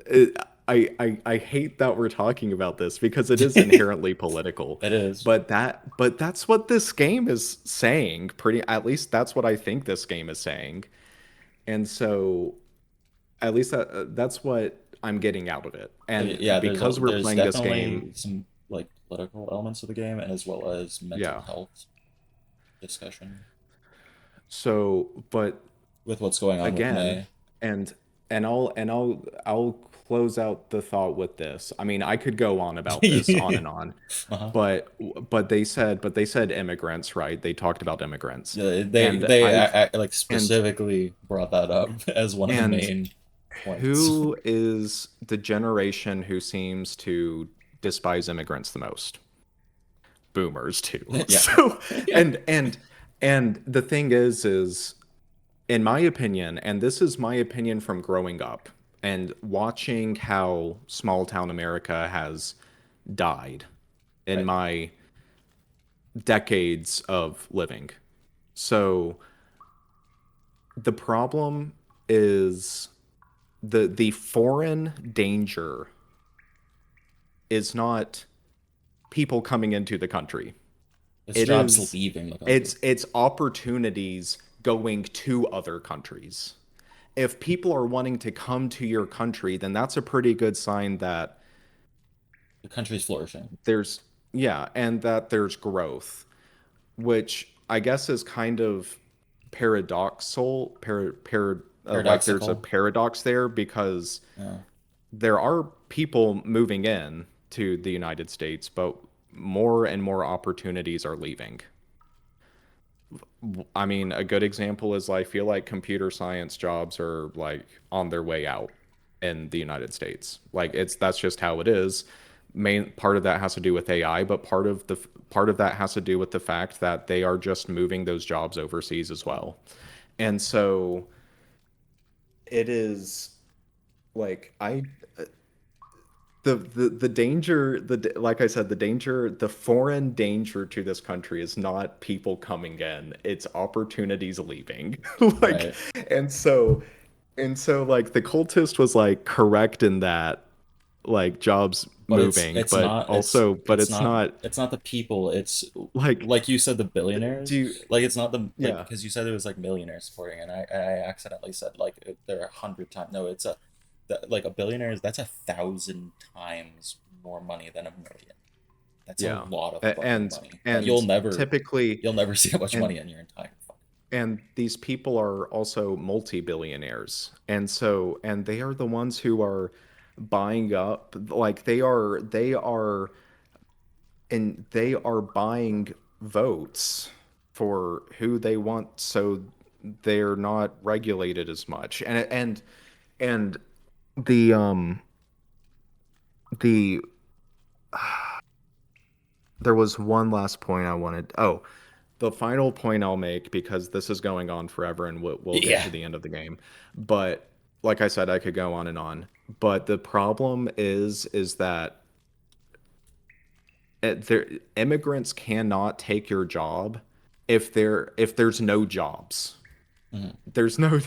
it, I hate that we're talking about this because it is It inherently political, is. but that's what this game is saying. Pretty, at least that's what I think this game is saying. And so at least that's what I'm getting out of it. And Yeah, because we're there's playing this definitely game, some like political elements of the game, and as well as mental yeah. health discussion So, but with what's going on with again, May. and I'll close out the thought with this. I mean, I could go on about this on and on, Uh-huh. but but they said immigrants, right? They talked about immigrants, Yeah, and I've like and specifically brought that up as one of the and main points. who is the generation who seems to despise immigrants the most? Boomers too. Yeah. So, Yeah. and the thing is in my opinion, and this is my opinion from growing up and watching how small town America has died in Right. my decades of living. So the problem is the foreign danger is not people coming into the country. It's It jobs is leaving the country. it's opportunities going to other countries. If people are wanting to come to your country, then that's a pretty good sign that The country's flourishing. there's, yeah, and that there's growth, which I guess is kind of paradoxal, like there's a Paradoxical. paradox there because Yeah. there are people moving in to the United States, but more and more opportunities are leaving. I mean, a good example is I feel like computer science jobs are like on their way out in the United States. Like Right. it's that's just how it is. Main part of that has to do with AI, but part of that has to do with the fact that they are just moving those jobs overseas as well. And so it is like I the danger, like I said, the danger, the foreign danger to this country is not people coming in, it's opportunities leaving. Like, Right. and so like the cultist was like correct in that, like jobs But moving, but also but it's not the people. It's like like you said, the do billionaires. you, Like it's not the like yeah, because you said it was like millionaires supporting, and I accidentally said like there are 100 times. No, it's like a billionaire is that's 1,000 times more money than a million. That's a yeah. lot of fucking And money that and typically, you'll never see that much and money in your entire fucking. and these people are also multi-billionaires, and so and they are the ones who are buying up, like they are buying votes for who they want, so they're not regulated as much. And the the there was one last point I wanted. Oh, the final point I'll make, because this is going on forever and we'll get Yeah. to the end of the game. But like I said, I could go on and on. But the problem is that immigrants cannot take your job if there's no jobs. Mhm. There's no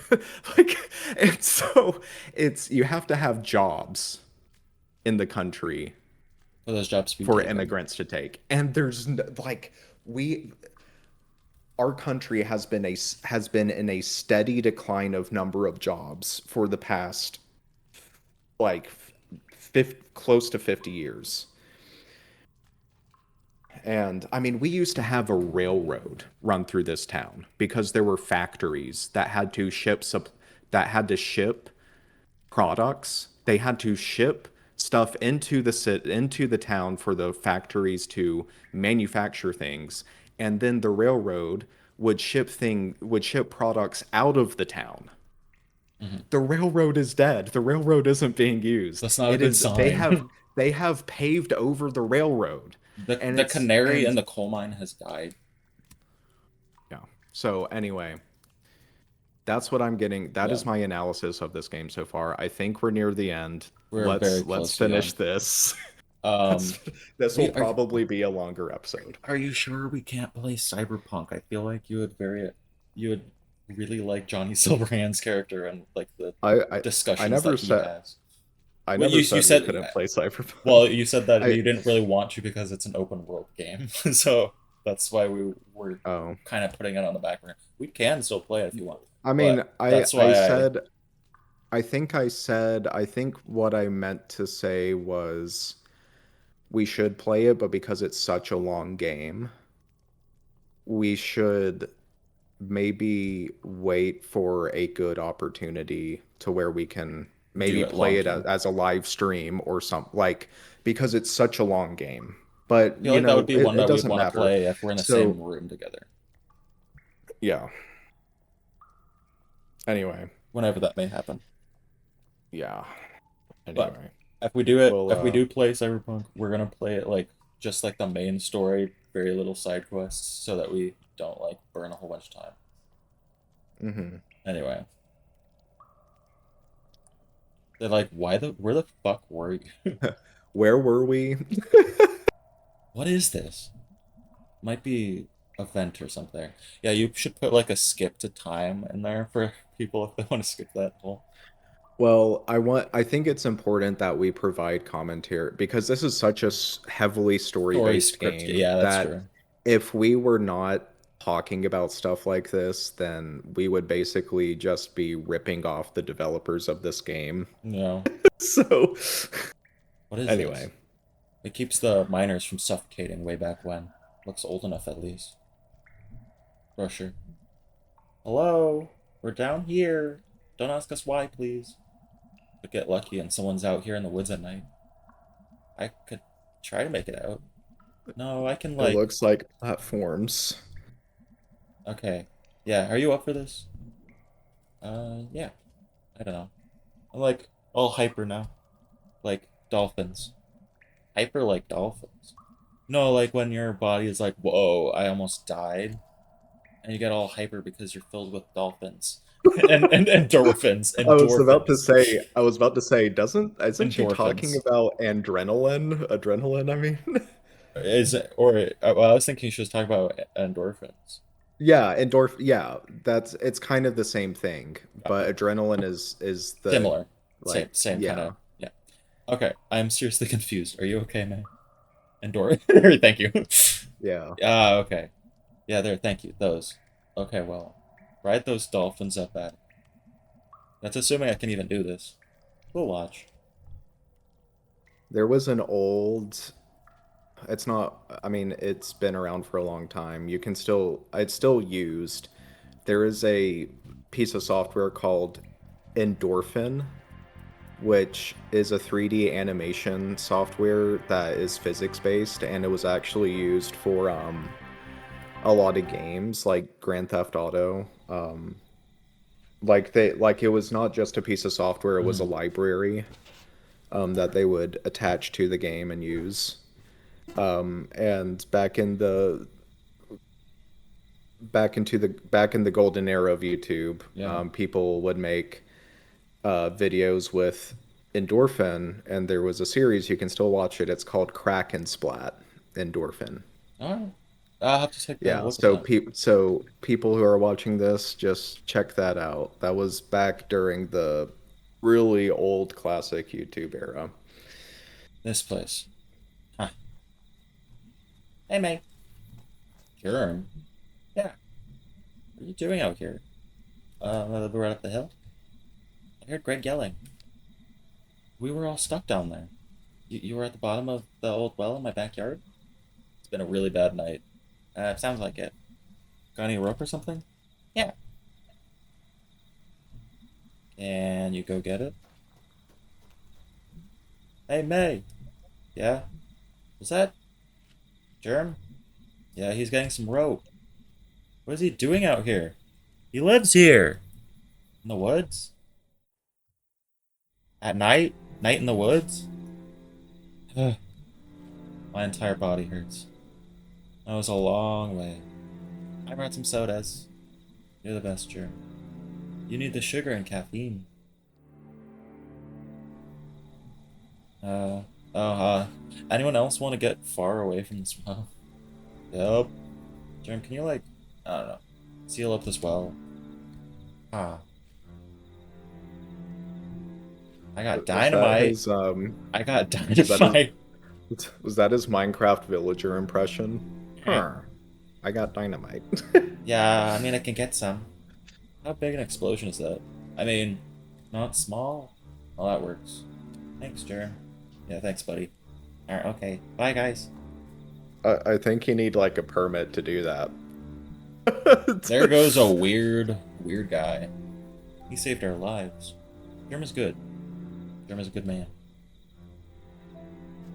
like it's so it's you have to have jobs in the country For those jobs to be for taken. immigrants to take. And there's no, like we our country has been in a steady decline of number of jobs for the past like 50, close to 50 years. And I mean, we used to have a railroad run through this town because there were factories that had to ship products. They had to ship stuff into the town for the factories to manufacture things, and then the railroad would ship products out of the town. Mhm. The railroad is dead. The railroad isn't being used. That's not a It good is sign. they have paved over the railroad, and The it's canary in and the coal mine has died. yeah. So anyway, that's what I'm getting. That Yeah, is my analysis of this game so far. I think we're near the end. we're very Let's close to the finish end. this. Um, Let's, this will we are. probably be a longer episode. Are you sure we can't play Cyberpunk? I feel like you would really like Johnny Silverhand's character and like the I I, I discussions never that he said has. I Well, never you said we said, couldn't play well, Cyberpunk. you said that I you didn't really want to because it's an open world game, so that's why we were oh kind of putting it on the background. We can still play it if you want, I mean but that's I why I said I think what I meant to say was we should play it, but because it's such a long game, we should maybe wait for a good opportunity to where we can do maybe it long play it term. as a live stream or something, like, because it's such a long game. But I feel like that would be one it that we'd doesn't want to matter. play if we're in the So same room together, yeah, anyway, whenever that may happen. yeah, But anyway, well if we do play Cyberpunk, we're gonna play it like just like the main story, very little side quests, so that we don't like burn a whole bunch of time. mhm. Anyway, they're like, where the fuck were you? Where were we? What is this? Might be a vent or something. Yeah, you should put like a skip to time in there for people if they want to skip that whole Well, I think it's important that we provide commentary because this is such a heavily story story-based script. game Yeah, that's that true. if we were not talking about stuff like this, then we would basically just be ripping off the developers of this game. No. So, What is this? anyway, It keeps the miners from suffocating way back when. Looks old enough at least. Crusher. Hello? We're down here. Don't ask us why, please. But get lucky and someone's out here in the woods at night. I could try to make it out. No, I can it like. looks like platforms. Okay. Yeah, are you up for this? Yeah. I don't know. I'm like all hyper now. Like dolphins. Hyper like dolphins. No, like when your body is like, whoa, I almost died. And you get all hyper because you're filled with dolphins. And endorphins. Endorphins. I was about to say, doesn't isn't she talking Endorphins. about adrenaline? Adrenaline, I mean. Is it, or well, I was thinking she was talking about endorphins. Yeah, yeah, that's it's kind of the same thing, Okay. but adrenaline is the Similar. like Same kind yeah, of, yeah. Okay. I'm seriously confused. Are you okay, man? Endor thank you. yeah. Ah, okay. Yeah, there, thank you. Those. Okay, well. Ride those dolphins up at it. That's assuming I can even do this. We'll watch. There was an old it's not I mean, it's been around for a long time. You can still it's still used. There is a piece of software called Endorphin, which is a 3D animation software that is physics based, and it was actually used for a lot of games like Grand Theft Auto. Like it was not just a piece of software; it was a Hmm. library that they would attach to the game and use. And back in the golden era of YouTube, Yeah. people would make videos with endorphin, and there was a series you can still watch it. It's called Crack and Splat Endorphin. All right. I'll have to take a Yeah, look at that. so people who are watching this, just check that out. That was back during the really old classic YouTube era. This place. Huh. Hey, mate. Germ. Yeah. What are you doing out here? We're right up the hill. I heard Greg yelling. We were all stuck down there. You were at the bottom of the old well in my backyard? It's been a really bad night. Sounds like it. Got any rope or something? Yeah. Can you go get it? Hey, May. Yeah? Was that Germ? Yeah, he's getting some rope. What is he doing out here? He lives here. In the woods? At night? Night in the woods? Ugh, my entire body hurts. That was a long way. I brought some sodas. You're the best, Germ. You need the sugar and caffeine. Uh, uh, anyone else want to get far away from this well? Yep. Germ, can you, like, I don't know, seal up this well? Ah, I got Was that dynamite. his I got was that his dynamite. was that his Minecraft villager impression? Huh. I got dynamite. Yeah, I mean, I can get some. How big an explosion is that? I mean, not small. Well, that works. Thanks, Jerem. Yeah, thanks, buddy. Alright, okay. Bye, guys. I think you need like a permit to do that. There goes a weird guy. He saved our lives. Jerem is good. Jerem is a good man.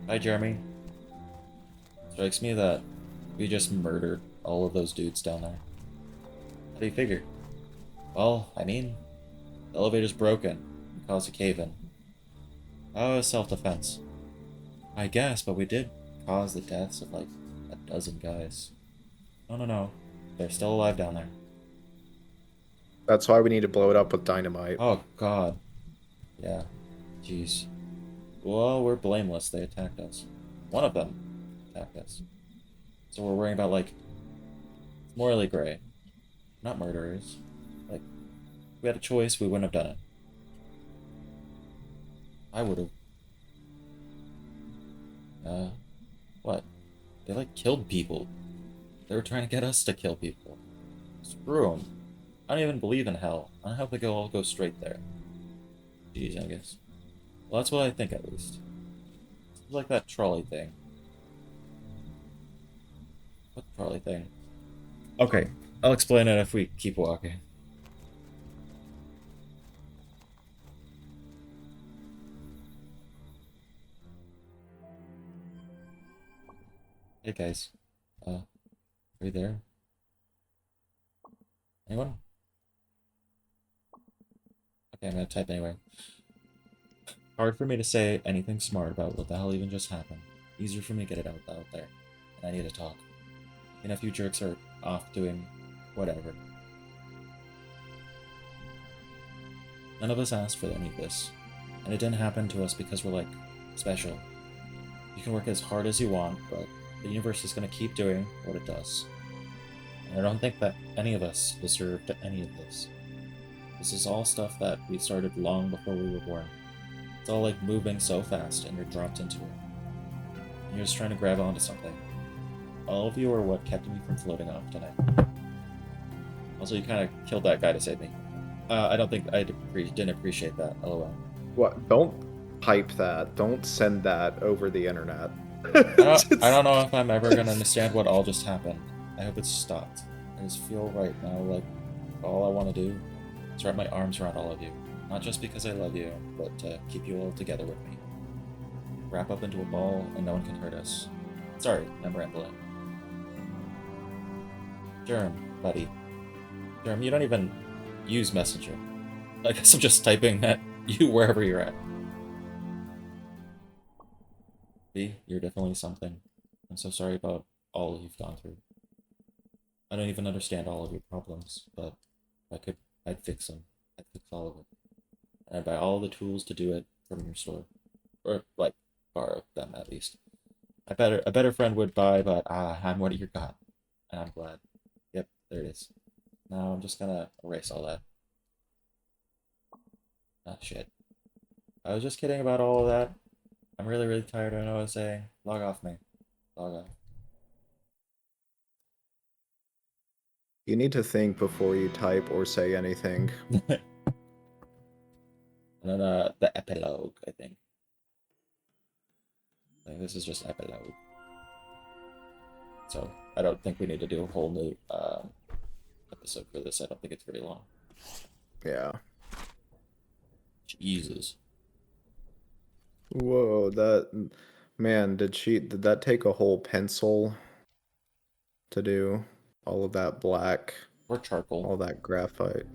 Bye, Jeremy. Strikes me that we just murdered all of those dudes down there. How do you figure? Well, I mean, the elevator's broken. It caused a cave-in. Oh, self-defense. I guess, but we did cause the deaths of like a dozen guys. No, no, no. They're still alive down there. That's why we need to blow it up with dynamite. Oh, God. Yeah. Jeez. Well, we're blameless. They attacked us. One of them attacked us. So we're worrying about, like, it's morally gray. Not murderers. Like, if we had a choice, we wouldn't have done it. I would have. What? They, like, killed people. They were trying to get us to kill people. Screw them. I don't even believe in hell. I hope they all go straight there. Jeez, I guess. Well, that's what I think, at least. It's like that trolley thing. What trolley thing? Okay, I'll explain it if we keep walking. Hey guys, are you there? Anyone? Okay, I'm gonna type anyway. Hard for me to say anything smart about what the hell even just happened. Easier for me to get it out there. And I need to talk. And if you jerks are off doing whatever. None of us asked for any of this. And it didn't happen to us because we're, like, special. You can work as hard as you want, but the universe is gonna keep doing what it does. And I don't think that any of us deserved any of this. This is all stuff that we started long before we were born. It's all like moving so fast and you're dropped into it. And you're just trying to grab onto something. All of you are what kept me from floating off tonight. Also, you kind of killed that guy to save me. I don't think I didn't appreciate that, lol. What? Don't type that. Don't send that over the internet. I don't know if I'm ever gonna understand what all just happened. I hope it's stopped. I just feel right now like all I want to do is wrap my arms around all of you. Not just because I love you, but to keep you all together with me. Wrap up into a ball and no one can hurt us. Sorry, I'm rambling. Germ, buddy. Germ, you don't even use Messenger. I guess I'm just typing at you wherever you're at. B, you're definitely something. I'm so sorry about all you've gone through. I don't even understand all of your problems, but if I could, I'd fix them. I'd fix all of it. And I'd buy all the tools to do it from your store. Or, like, borrow them at least. A better friend would buy, but I'm what you got. And I'm glad. Yep, there it is. Now I'm just gonna erase all that. Ah, shit. I was just kidding about all of that. I'm really, really tired. I don't know what I was saying. Log off me. Log off. You need to think before you type or say anything. And then the epilogue, I think. Like, this is just epilogue. So I don't think we need to do a whole new episode for this. I don't think it's very long. Yeah. Jesus. Whoa, that man, did that take a whole pencil to do all of that black, Or charcoal. all that graphite?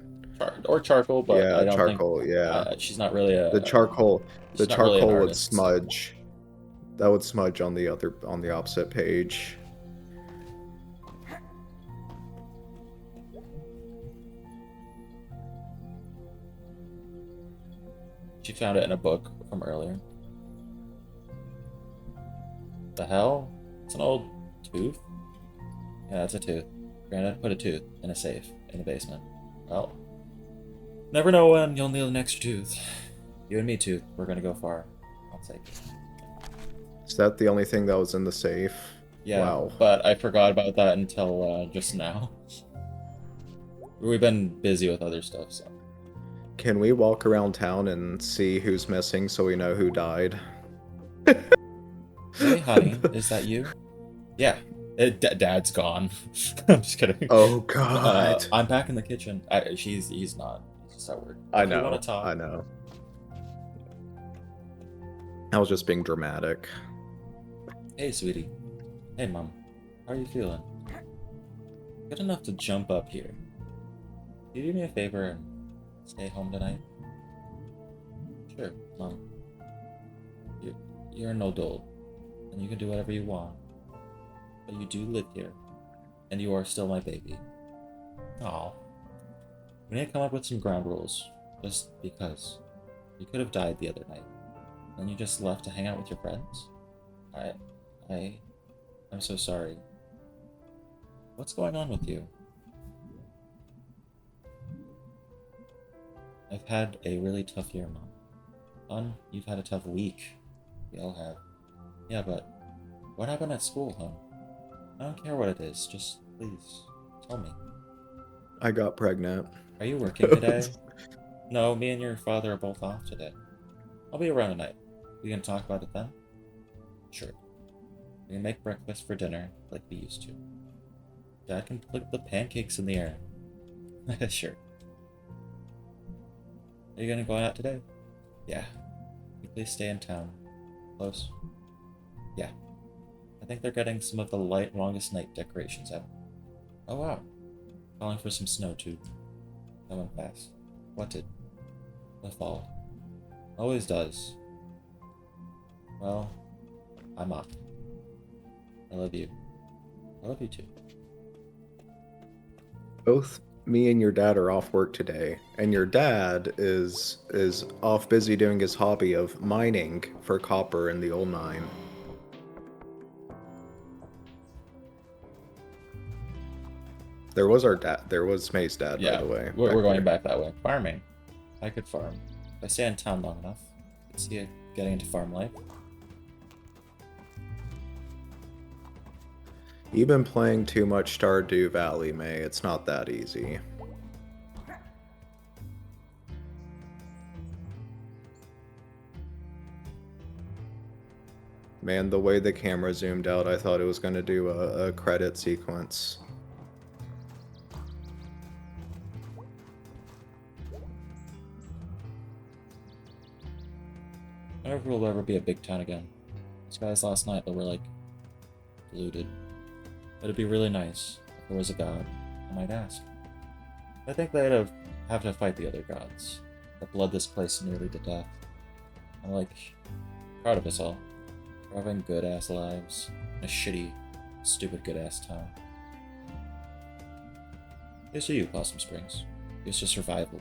Or charcoal, but Yeah, I don't think charcoal, yeah. she's not really The charcoal she's not really an would artist. smudge. That would smudge on the opposite page. She found it in a book from earlier. The hell? It's an old tooth? Yeah, it's a tooth. Granddad put a tooth in a safe in the basement. Well, never know when you'll need an extra tooth. You and me, tooth. We're gonna go far. I'll take it. Is that the only thing that was in the safe? Yeah, Wow. but I forgot about that until just now. We've been busy with other stuff, so. Can we walk around town and see who's missing so we know who died? Hey, honey, is that you? Yeah, Dad's gone. I'm just kidding. Oh God. I'm back in the kitchen. He's not. He's just at work. I If you know. want to talk. I know. I was just being dramatic. Hey, sweetie. Hey, Mom. How are you feeling? Good enough to jump up here. Can you do me a favor and stay home tonight? Sure, Mom. You're an adult, and you can do whatever you want. But you do live here, and you are still my baby. Aw. We need to come up with some ground rules, just because. You could have died the other night, and you just left to hang out with your friends. I'm so sorry. What's going on with you? I've had a really tough year, Mom. Son, you've had a tough week. We all have. Yeah, but what happened at school, huh? I don't care what it is, just please, tell me. I got pregnant. Are you working today? No, me and your father are both off today. I'll be around tonight. We can talk about it then? Sure. We can make breakfast for dinner like we used to. Dad can put the pancakes in the air. Sure. Are you gonna go out today? Yeah. Can you please stay in town? Close? Yeah. I think they're getting some of the longest night decorations out. Oh wow. Calling for some snow too. That went fast. What did? The fall. Always does. Well, I'm off. I love you. I love you too. Both me and your dad are off work today, and your dad is off busy doing his hobby of mining for copper in the old mine. There was May's dad, Yeah, by the way. we're back going there. back that way. Farming. I could farm. If I stay in town long enough, I could see it getting into farm life. You've been playing too much Stardew Valley, May. It's not that easy. Man, the way the camera zoomed out, I thought it was going to do a credit sequence. I don't know if we'll ever be a big town again. These guys last night, they were like polluted. It'd be really nice if there was a god. I might ask. I think they'd have to fight the other gods that bled this place nearly to death. I'm like, proud of us all. For having good-ass lives in a shitty, stupid good-ass town. Here's to you, Possum Springs. Here's to survival.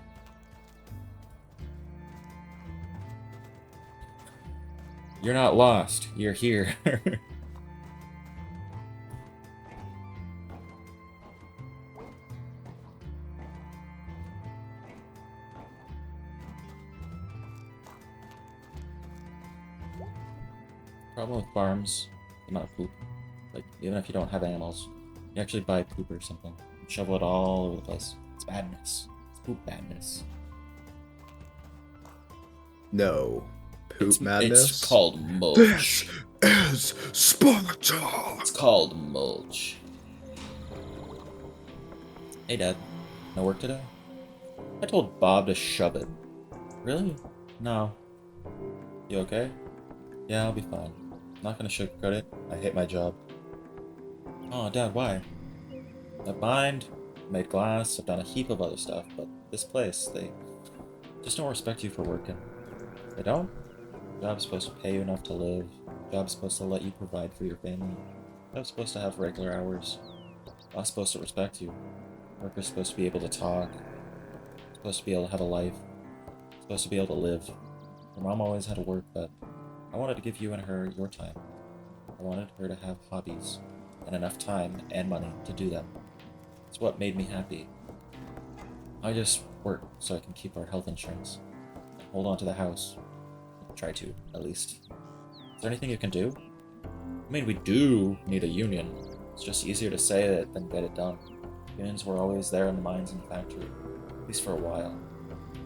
You're not lost. You're here. Problem with farms, the amount of poop. Like, even if you don't have animals, you actually buy poop or something. And shovel it all over the place. It's badness. It's poop badness. No. Poop madness? It's called mulch. As Sparta! It's called mulch. Hey, Dad. No work today? I told Bob to shove it. Really? No. You okay? Yeah, I'll be fine. I'm not gonna sugarcoat it. I hate my job. Oh, Dad, why? I've mined, made glass, I've done a heap of other stuff, but this place, they just don't respect you for working. They don't? Job's supposed to pay you enough to live. Job's supposed to let you provide for your family. Job's supposed to have regular hours. Boss supposed to respect you. Worker's supposed to be able to talk. Supposed to be able to have a life. Supposed to be able to live. Your mom always had to work, but I wanted to give you and her your time. I wanted her to have hobbies, and enough time and money to do them. It's what made me happy. I just work so I can keep our health insurance. And hold on to the house. Try to, at least. Is there anything you can do? I mean, we do need a union. It's just easier to say it than get it done. Unions were always there in the mines and the factory, at least for a while.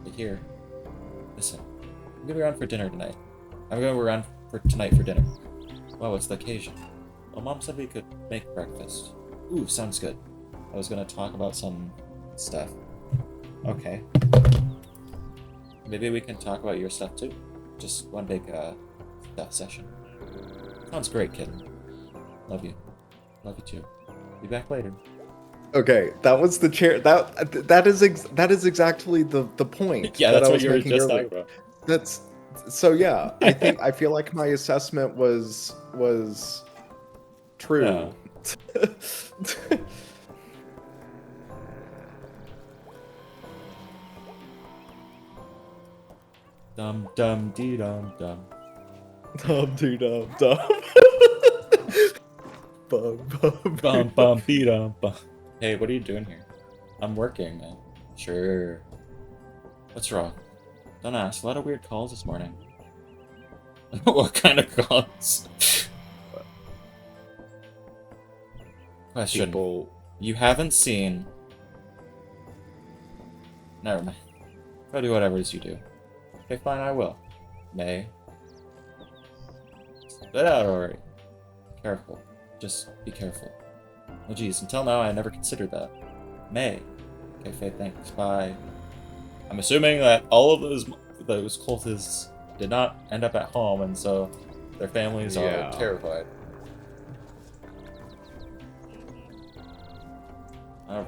But here, listen, I'm gonna be around for dinner tonight. I'm gonna be around for tonight for dinner. Well, what's the occasion? Well, Mom said we could make breakfast. Ooh, sounds good. I was gonna talk about some stuff. Okay. Maybe we can talk about your stuff too? Just one big, stuff session. Sounds great, kid. Love you. Love you too. Be back later. Okay, that was the chair. That is exactly the point. Yeah, that that's I what was you were making just earlier. talking about. That's so yeah. I feel like my assessment was true. Yeah. Dum dum dee dum dum. Dum dee dum dum. Bum bum Bum bum bee dum bum. Hey, what are you doing here? I'm working, man. Sure. What's wrong? Don't ask. A lot of weird calls this morning. What kind of calls? Question. People. You haven't seen... Never mind. I'll do whatever it is you do. Okay, fine, I will. May. Spit out already. Careful. Just be careful. Oh geez, until now I never considered that. May. Okay, Faye, thanks. Bye. I'm assuming that all of those cultists did not end up at home, and so their families are terrified.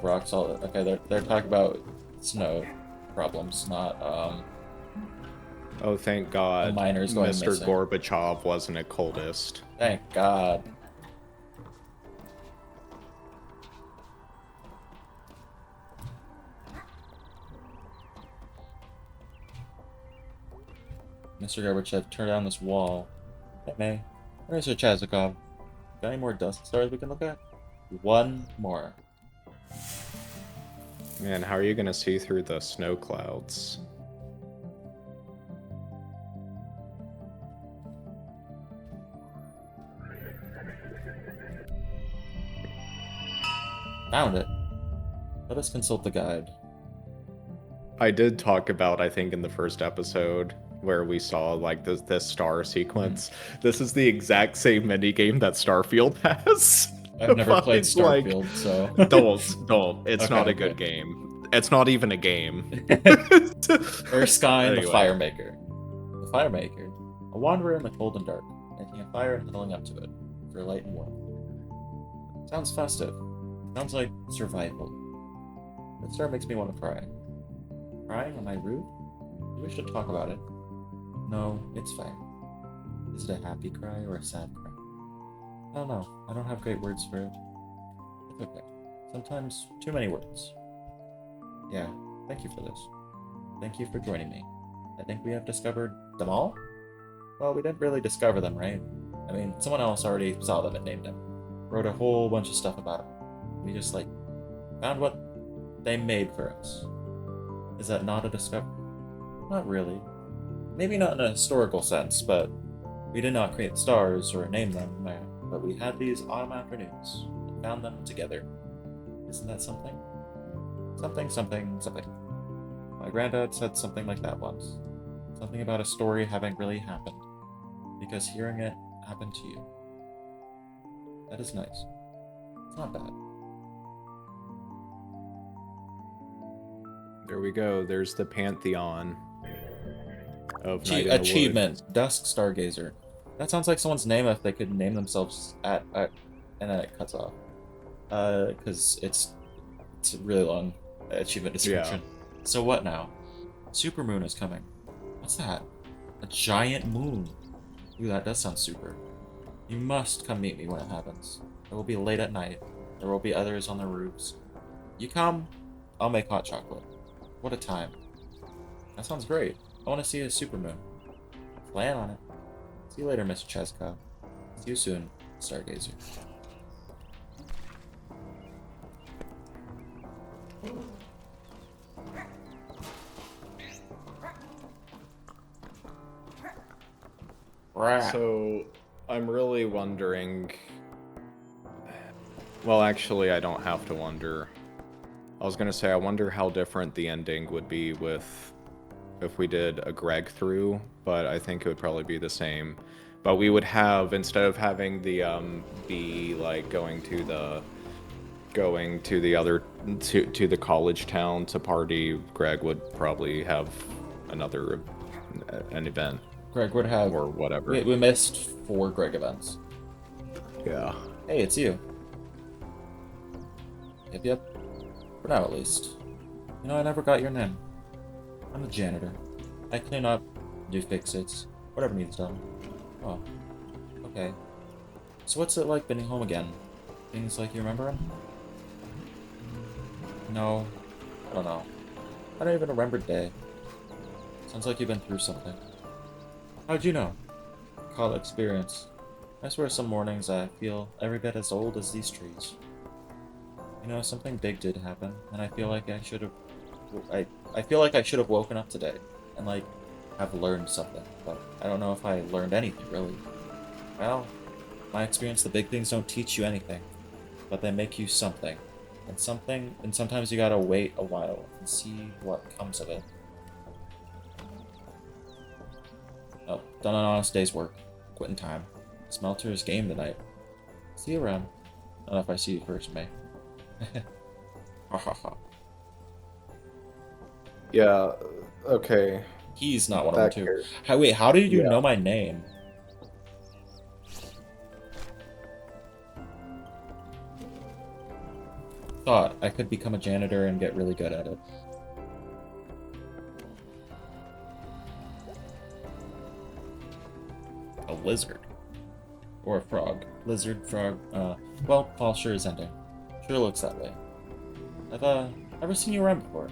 Rocks all... Okay, they're talking about snow problems, not, Oh, thank God. miners going Mr. missing. Gorbachev wasn't a cultist. Thank God. Mr. Gorbachev, turn down this wall. Hey, May. Mr. Chazikov. Got any more dust stars we can look at? One more. Man, how are you gonna see through the snow clouds? Found it. Let us consult the guide. I did talk about, I think, in the first episode where we saw like this star sequence. This is the exact same minigame that Starfield has. I've never But played it's like, Starfield, so... don't. It's Okay, not a okay. good game. It's not even a game. Erskine, Anyway. the Fire Maker. The Fire Maker. A wanderer in the cold and dark, making a fire and huddling up to it, for light and warmth. Sounds festive. Sounds like survival. That star makes me want to cry. Crying? Am I rude? We should talk about it. No, it's fine. Is it a happy cry or a sad cry? I don't know. I don't have great words for it. It's okay. Sometimes too many words. Yeah, thank you for this. Thank you for joining me. I think we have discovered them all? Well, we didn't really discover them, right? I mean, someone else already saw them and named them. Wrote a whole bunch of stuff about them. We just, found what they made for us. Is that not a discovery? Not really. Maybe not in a historical sense, but we did not create the stars or name them, but we had these autumn afternoons and found them together. Isn't that something? Something, something, something. My granddad said something like that once. Something about a story having really happened. Because hearing it happened to you. That is nice. It's not bad. There we go. There's the pantheon of Night in the Achievement. Woods. Dusk Stargazer. That sounds like someone's name if they could name themselves at and then it cuts off. Because it's a really long achievement description. Yeah. So what now? Supermoon is coming. What's that? A giant moon. Ooh, that does sound super. You must come meet me when it happens. It will be late at night. There will be others on the roofs. You come, I'll make hot chocolate. What a time. That sounds great. I want to see a supermoon. Plan on it. See you later, Mr. Cheska. See you soon, Stargazer. So, I'm really wondering... Well, actually, I don't have to wonder. I was gonna say, I wonder how different the ending would be with... if we did a Greg through, but I think it would probably be the same. But we would have, instead of having the, be, going to the other, to the college town to party, Greg would probably have an event. Greg would have... or whatever. We missed 4 Greg events. Yeah. Hey, it's you. Yep. For now, at least. You know, I never got your name. I'm the janitor. I clean up, do fix-its, whatever needs done. Oh. Okay. So what's it like being home again? Things like you remember them? No. I don't know. I don't even remember the day. Sounds like you've been through something. How'd you know? Call it experience. I swear some mornings I feel every bit as old as these trees. You know, something big did happen, and I feel like I should have... I feel like I should have woken up today, and, have learned something, but I don't know if I learned anything, really. Well, my experience, the big things don't teach you anything, but they make you something. And sometimes you gotta wait a while and see what comes of it. Oh, done an honest day's work. Quitting time. Smelter's game tonight. See you around. I don't know if I see you first, May. Ha ha ha. Yeah, okay. He's not one of them, too. Wait, how did you know my name? Thought I could become a janitor and get really good at it. A lizard. Or a frog. Lizard, frog, well, fall sure is ending. Sure looks that way. I've, never seen you around before.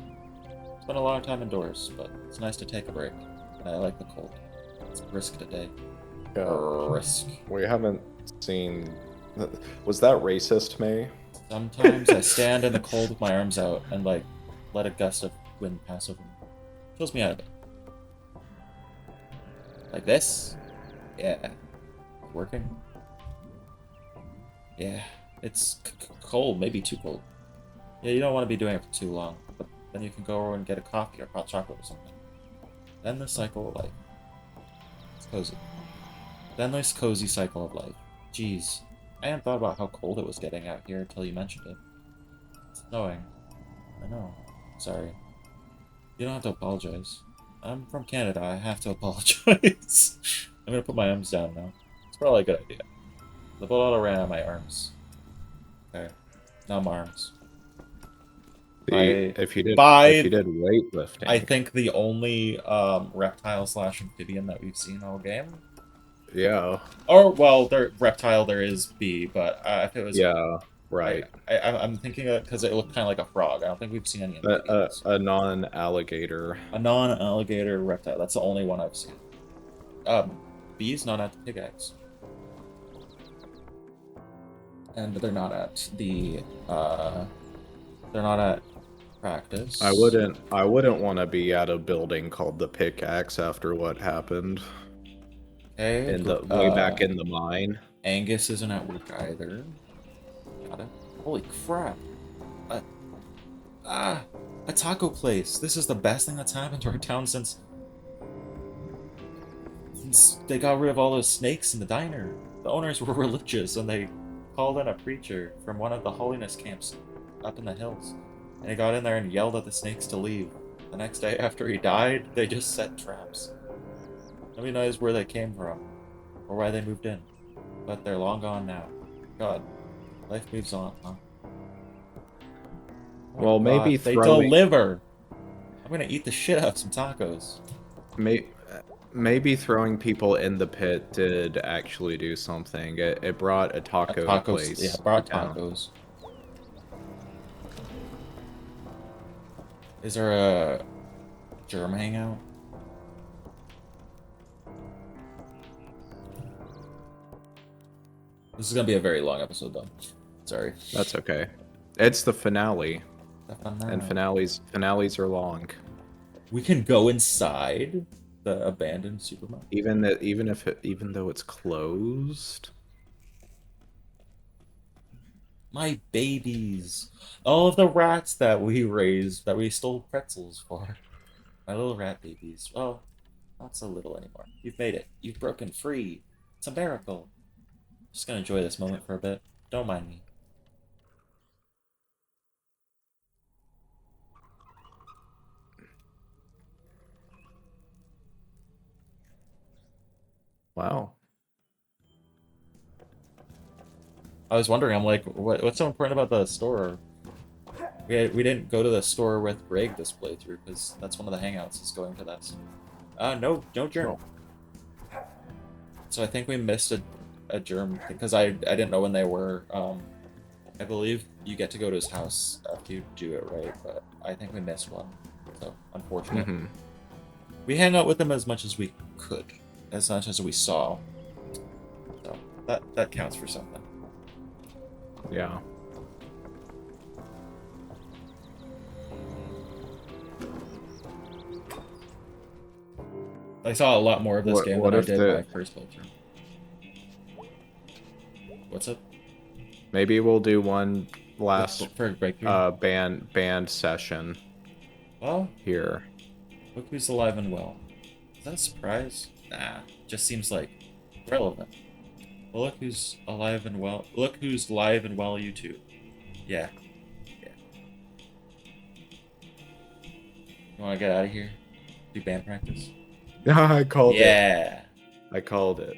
It's been a long time indoors, but it's nice to take a break. And I like the cold. It's brisk today. Brisk. We haven't seen... Was that racist, May? Sometimes I stand in the cold with my arms out and, let a gust of wind pass over me. Chills me out of it. Like this? Yeah. Working? Yeah. It's cold, maybe too cold. Yeah, you don't want to be doing it for too long, but then you can go over and get a coffee or hot chocolate or something. Then the cycle of life. It's cozy. Then this cozy cycle of life. Jeez. I hadn't thought about how cold it was getting out here until you mentioned it. It's snowing. I know. Sorry. You don't have to apologize. I'm from Canada, I have to apologize. I'm gonna put my arms down now. It's probably a good idea. The blood all ran on my arms. Okay. Now my arms. The By if you by did I weightlifting, think the only reptile slash amphibian that we've seen all game. yeah, Or well, there reptile there is B, but if it was yeah, right. I'm thinking because it looked kind of like a frog. I don't think we've seen any amphibians. A non-alligator. A non-alligator reptile. That's the only one I've seen. B's not at the pickaxe, and they're not at practice. I wouldn't want to be at a building called the Pickaxe after what happened Okay, in the way back in the mine. Angus isn't at work either. Got it. Holy crap! A, ah, a taco place. This is the best thing that's happened to our town since they got rid of all those snakes in the diner. The owners were religious and they called in a preacher from one of the holiness camps up in the hills. And he got in there and yelled at the snakes to leave. The next day after he died, they just set traps. Nobody knows where they came from or why they moved in. But they're long gone now. God, life moves on, huh? Oh Well, God, maybe they throwing deliver! I'm gonna eat the shit out of some tacos. may, maybe throwing people in the pit did actually do something. It brought a taco Tacos, yeah, place brought to town. tacos. Is there a germ hangout? This is gonna be a very long episode, though. Sorry. That's okay. It's the finale, and Definitely. finales are long. We can go inside the abandoned supermarket. Even though it's closed. My babies. All of the rats that we raised, that we stole pretzels for. My little rat babies. Well, not so little anymore. You've made it. You've broken free. It's a miracle. Just gonna enjoy this moment for a bit. Don't mind me. Wow. I was wondering, I'm like, what's so important about the store? We didn't go to the store with Greg this playthrough because that's one of the hangouts is going to that. No germ. Oh. So I think we missed a germ because I didn't know when they were. I believe you get to go to his house after you do it right, but I think we missed one. So unfortunate. Hmm. We hang out with him as much as we could, as much as we saw. So that counts for something. Yeah. I saw a lot more of this game What than I if did my the first playthrough. What's up? maybe we'll do one last For a breakthrough? band session Well, here. look who's alive and well. Is that a surprise? Nah, just seems like relevant. Well, look who's alive and well. Look who's live and well, you two. Yeah. Yeah. You want to get out of here? Do band practice? I called it. Yeah. I called it.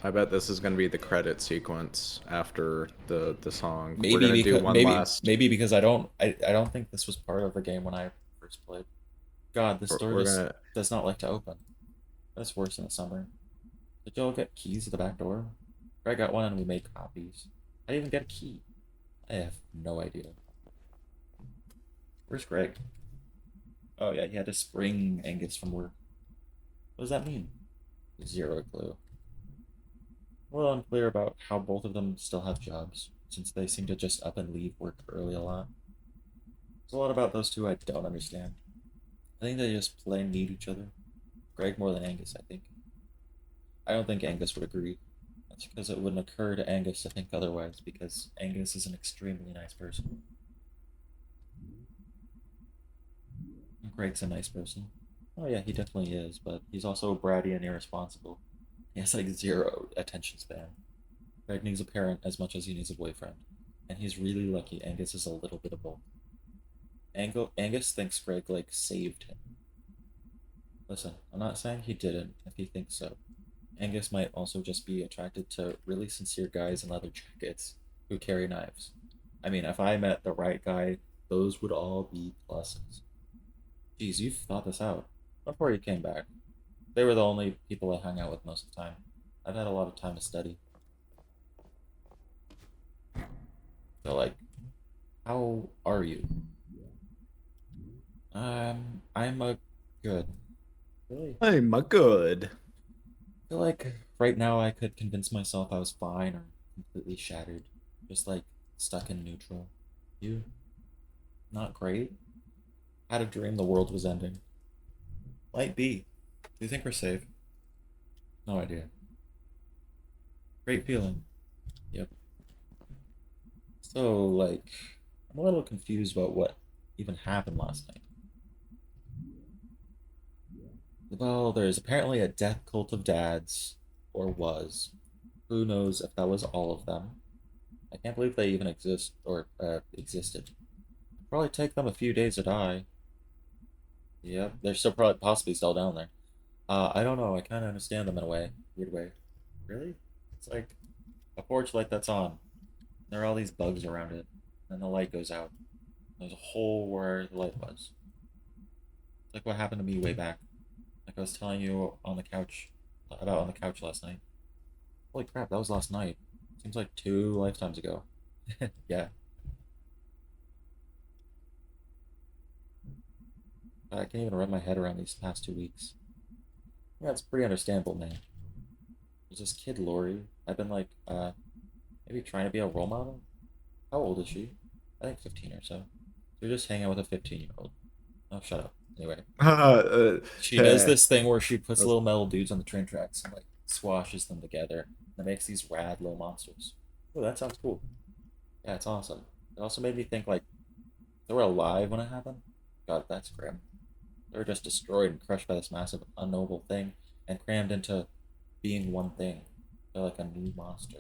I bet this is gonna be the credit sequence after the song. We're Maybe gonna do because one last. maybe because I don't think this was part of the game when I first played. God, this door We're just gonna. does not like to open. That's worse in the summer. Did y'all get keys to the back door? I got one and we made copies. I didn't even get a key. I have no idea. Where's Greg? Oh yeah, he had to spring Angus from work. What does that mean? Zero clue. A little unclear about how both of them still have jobs, since they seem to just up and leave work early a lot. There's a lot about those two I don't understand. I think they just plain need each other. Greg more than Angus, I think. I don't think Angus would agree. That's because it wouldn't occur to Angus to think otherwise, because Angus is an extremely nice person. Greg's a nice person. Oh yeah, he definitely is, but he's also bratty and irresponsible. He has like zero attention span. Greg needs a parent as much as he needs a boyfriend. And he's really lucky Angus is a little bit of both. Angus thinks Greg like saved him. Listen, I'm not saying he didn't if he thinks so. Angus might also just be attracted to really sincere guys in leather jackets. who carry knives. I mean, if I met the right guy, those would all be pluses. Geez, you've thought this out. Before you came back, they were the only people I hung out with most of the time. I've had a lot of time to study. So, like, how are you? I'm a good. Really? I'm a good. I feel like right now I could convince myself I was fine or completely shattered. Just like stuck in neutral. You? Not great? Had a dream the world was ending. Might be. Do you think we're safe? No idea. Great feeling. Yep. So, like, I'm a little confused about what even happened last night. Well, there's apparently a death cult of dads, or was. Who knows if that was all of them? I can't believe they even exist or existed. Probably take them a few days to die. Yep, they're still probably possibly still down there. I don't know. I kind of understand them in a way, weird way. Really? It's like a porch light that's on. There are all these bugs around it, and the light goes out. There's a hole where the light was. It's like what happened to me way back. Like I was telling you on the couch about on the couch last night. Holy crap, that was last night. Seems like 2 lifetimes ago. Yeah, I can't even wrap my head around these past 2 weeks. Yeah, it's pretty understandable, man. There's this kid, Lori. I've been like, maybe trying to be a role model. How old is she? I think 15 or so. You're just hanging out with a 15-year-old. Oh, shut up. Anyway, she does Heh. this thing where she puts little metal dudes on the train tracks and like squashes them together. And makes these rad little monsters. Oh, that sounds cool. Yeah, it's awesome. It also made me think like they were alive when it happened. God, that's grim. They were just destroyed and crushed by this massive, unknowable thing and crammed into being one thing. They're like a new monster.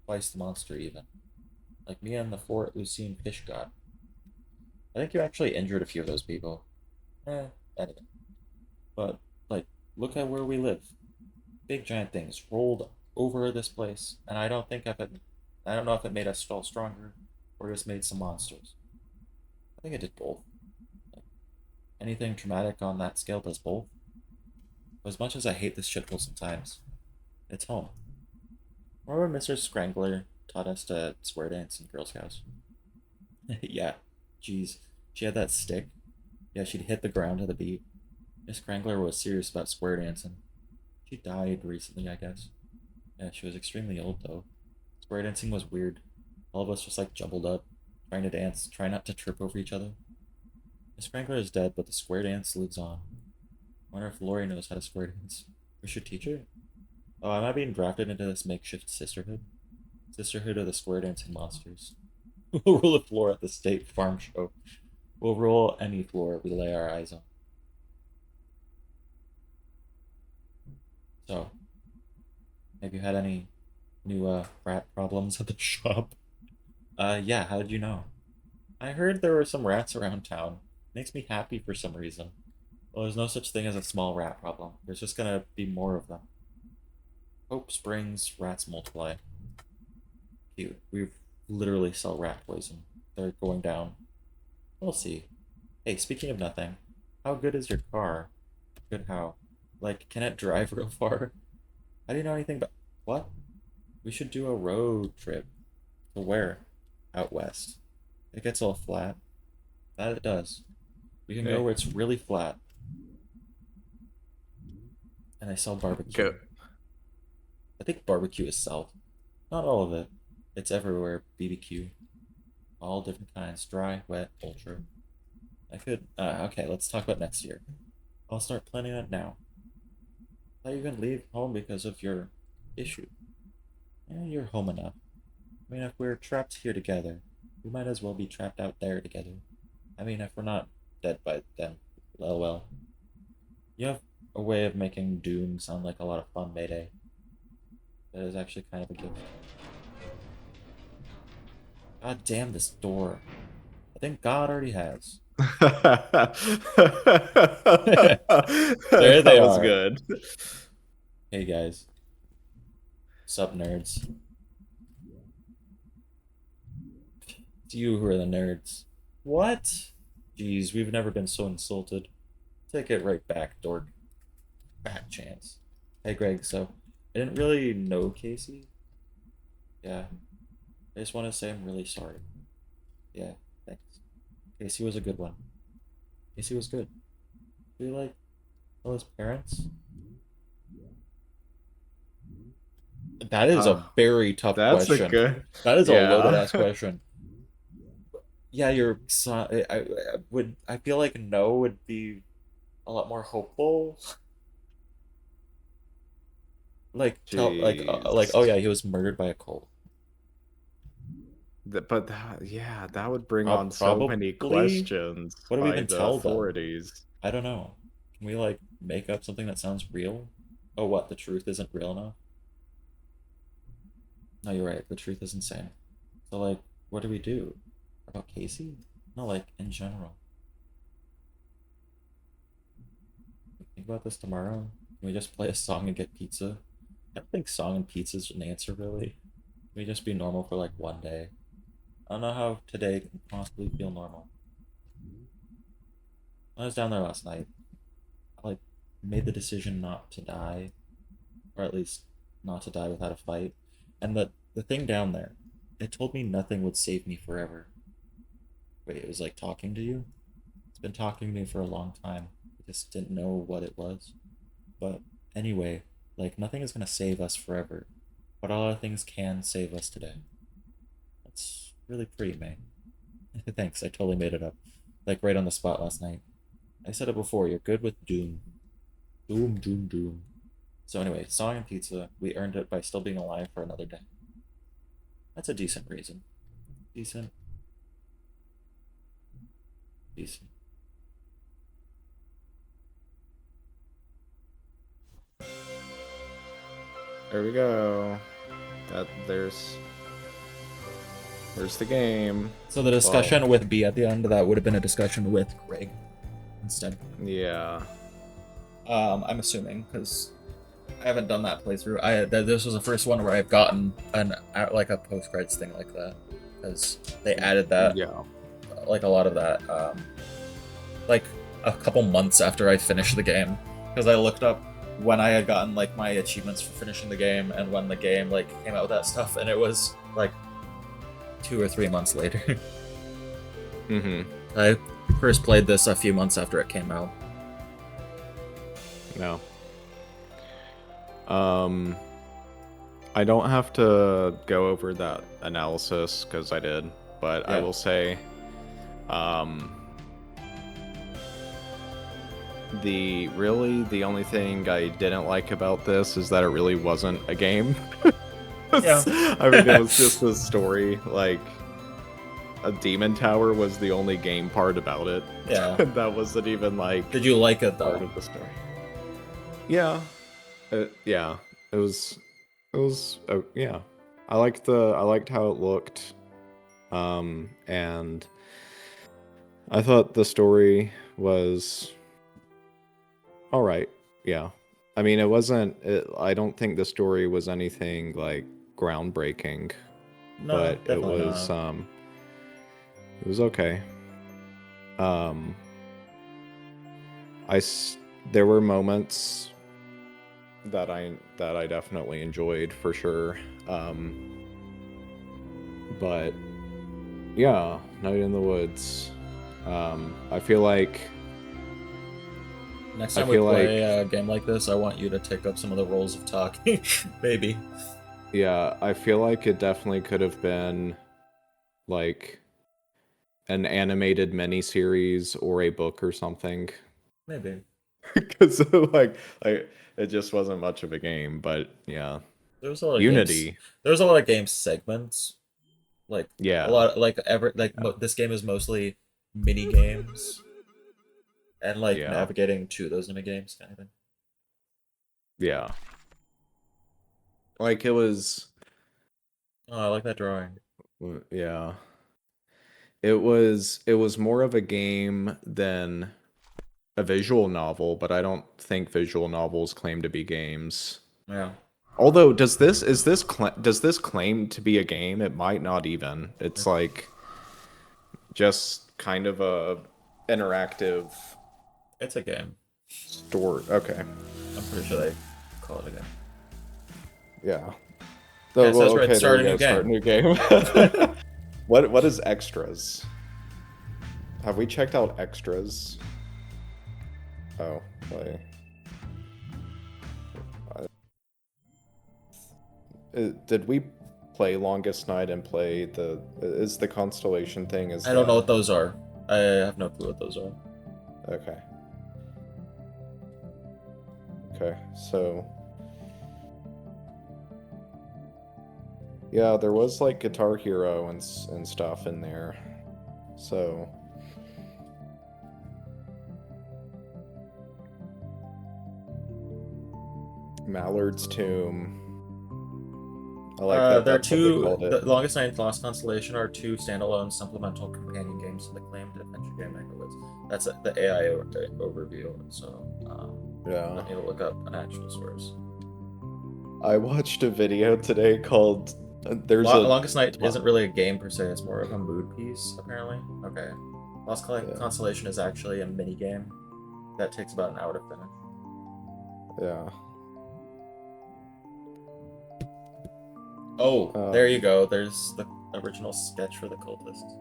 Twice the monster, even. Like me and the Fort Lucine fish god. I think you actually injured a few of those people. Anyway. But, like, look at where we live. Big giant things rolled over this place, and I don't know if it made us all stronger or just made some monsters. I think it did both. Like, anything traumatic on that scale does both. As much as I hate this shithole sometimes, it's home. Remember Mr. Scrangler taught us to swear dance in Girl Scouts? Yeah, jeez. She had that stick. Yeah, she'd hit the ground to the beat. Miss Scrangler was serious about square dancing. She died recently, I guess. Yeah, she was extremely old though. Square dancing was weird. All of us just like jumbled up, trying to dance, try not to trip over each other. Miss Scrangler is dead, but the square dance lives on. Wonder if Lori knows how to square dance. We should teach her. Oh, am I being drafted into this makeshift sisterhood? Sisterhood of the Square Dancing Monsters. We'll rule the floor at the state farm show. We'll rule any floor we lay our eyes on. So, have you had any new rat problems at the shop? Yeah, how did you know? I heard there were some rats around town. Makes me happy for some reason. Well, there's no such thing as a small rat problem. There's just gonna be more of them. Hope springs, rats multiply. Cute. We literally sell rat poison. They're going down. We'll see. Hey, speaking of nothing, how good is your car? Good how? Like, can it drive real far? How do you know anything about what? We should do a road trip. To where? Out west. It gets all flat. That it does. We can go Hey, where it's really flat. And I sell go. barbecue. I think barbecue is south. Not all of it. It's everywhere. BBQ. All different kinds. Dry, wet, ultra. I could. Okay, let's talk about next year. I'll start planning that now. Thought you can leave home because of your issue. You're home enough. I mean, if we're trapped here together, we might as well be trapped out there together. I mean, if we're not dead by then, well. You have a way of making Doom sound like a lot of fun, Mayday. That is actually kind of a gift. God damn this door. I think God already has. There That they was are. good. Hey guys. Sup, nerds. It's you who are the nerds. What? Jeez, we've never been so insulted. Take it right back, dork. Fat chance. Hey, Greg, so I didn't really know Casey. Yeah, I just want to say I'm really sorry. Yeah, thanks. Casey was a good one. Casey was good. Do you like all his parents? That is a Uh, very tough that's a question. good. That is a loaded Yeah. ass question. Yeah, your son. I would. I feel like no would be a lot more hopeful. Like tell like oh Jeez. yeah, he was murdered by a cult. But yeah, that would bring on so many Probably. questions What do we by even the tell them? authorities. I don't know. Can we like make up something that sounds real? Oh, what? The truth isn't real enough? No, you're right. The truth is insane. So like, what do we do about Casey? No, like in general. Think about this tomorrow. Can we just play a song and get pizza? I don't think song and pizza is an answer really. Can we just be normal for like one day? I don't know how today can possibly feel normal. I was down there last night. I like made the decision not to die, or at least not to die without a fight. And the thing down there, it told me nothing would save me forever. Wait, it was like talking to you? It's been talking to me for a long time. I just didn't know what it was. But anyway, like nothing is gonna save us forever. But a lot of things can save us today. That's really pretty, man. Thanks, I totally made it up. Like right on the spot last night. I said it before, you're good with doom. Doom, doom, doom. So anyway, song and pizza, we earned it by still being alive for another day. That's a decent reason. Decent, decent. There we go. That there's the game. So the Well, discussion with B at the end of that would have been a discussion with Greg instead. yeah. I'm assuming because I haven't done that playthrough. This was the first one where I've gotten an like a post credits thing like that because they added that Yeah. like a lot of that like a couple months after I finished the game because I looked up when I had gotten like my achievements for finishing the game and when the game like came out with that stuff and it was like 2 or 3 months later. Mm-hmm. I first played this a few months after it came out. No. Um, I don't have to go over that analysis because I did, but I Yeah. will say, um, the only thing I didn't like about this is that it really wasn't a game. Yeah. I mean, it was just a story. Like, a demon tower was the only game part about it. Yeah. That wasn't even like Did you like it part though? of the story. Yeah, yeah. It was. It was. Yeah. I liked how it looked. And I thought the story was all right. Yeah. I mean, it wasn't. I don't think the story was anything like groundbreaking, No, but definitely not. it was okay. Um, there were moments that I definitely enjoyed for sure. But yeah, Night in the Woods. I feel like Next I time we feel play like a game like this, I want you to take up some of the roles of talking. Maybe. yeah, I feel like it definitely could have been like an animated miniseries or a book or something. Maybe. Because like it just wasn't much of a game, but yeah. There was a lot of games. Unity. There was a lot of game segments. Like a Yeah. lot like this game is mostly mini games and like Yeah. navigating to those mini games kind of thing. Yeah. Like it was Oh, I like that drawing. yeah. It was more of a game than a visual novel, but I don't think visual novels claim to be games. Yeah. Although, does this claim to be a game? It might not even. It's like Just kind of a interactive It's a game. story. Okay. I'm pretty sure they call it a game. Yeah. Yeah, Oh, it well, says right, okay, there start we a new go. Start a game. new game. What is extras? Have we checked out extras? Oh, wait. Did we play Longest Night and play the is the constellation thing? Is I don't know that what those are. I have no clue what those are. okay? Okay, so yeah, there was like Guitar Hero and stuff in there. So Mallard's Tomb. I like that. There are That's what they two. called it. The Longest Night and Lost Constellation are two standalone supplemental companion games to the acclaimed adventure game Woods. That's the AI overview. So Yeah. I need to look up an actual source. I watched a video today called there's a Longest Night isn't really a game per se. It's more of a mood piece, apparently. Okay. yeah. Constellation is actually a mini game that takes about an hour to finish. Yeah. Oh, there you go. There's the original sketch for the cultists.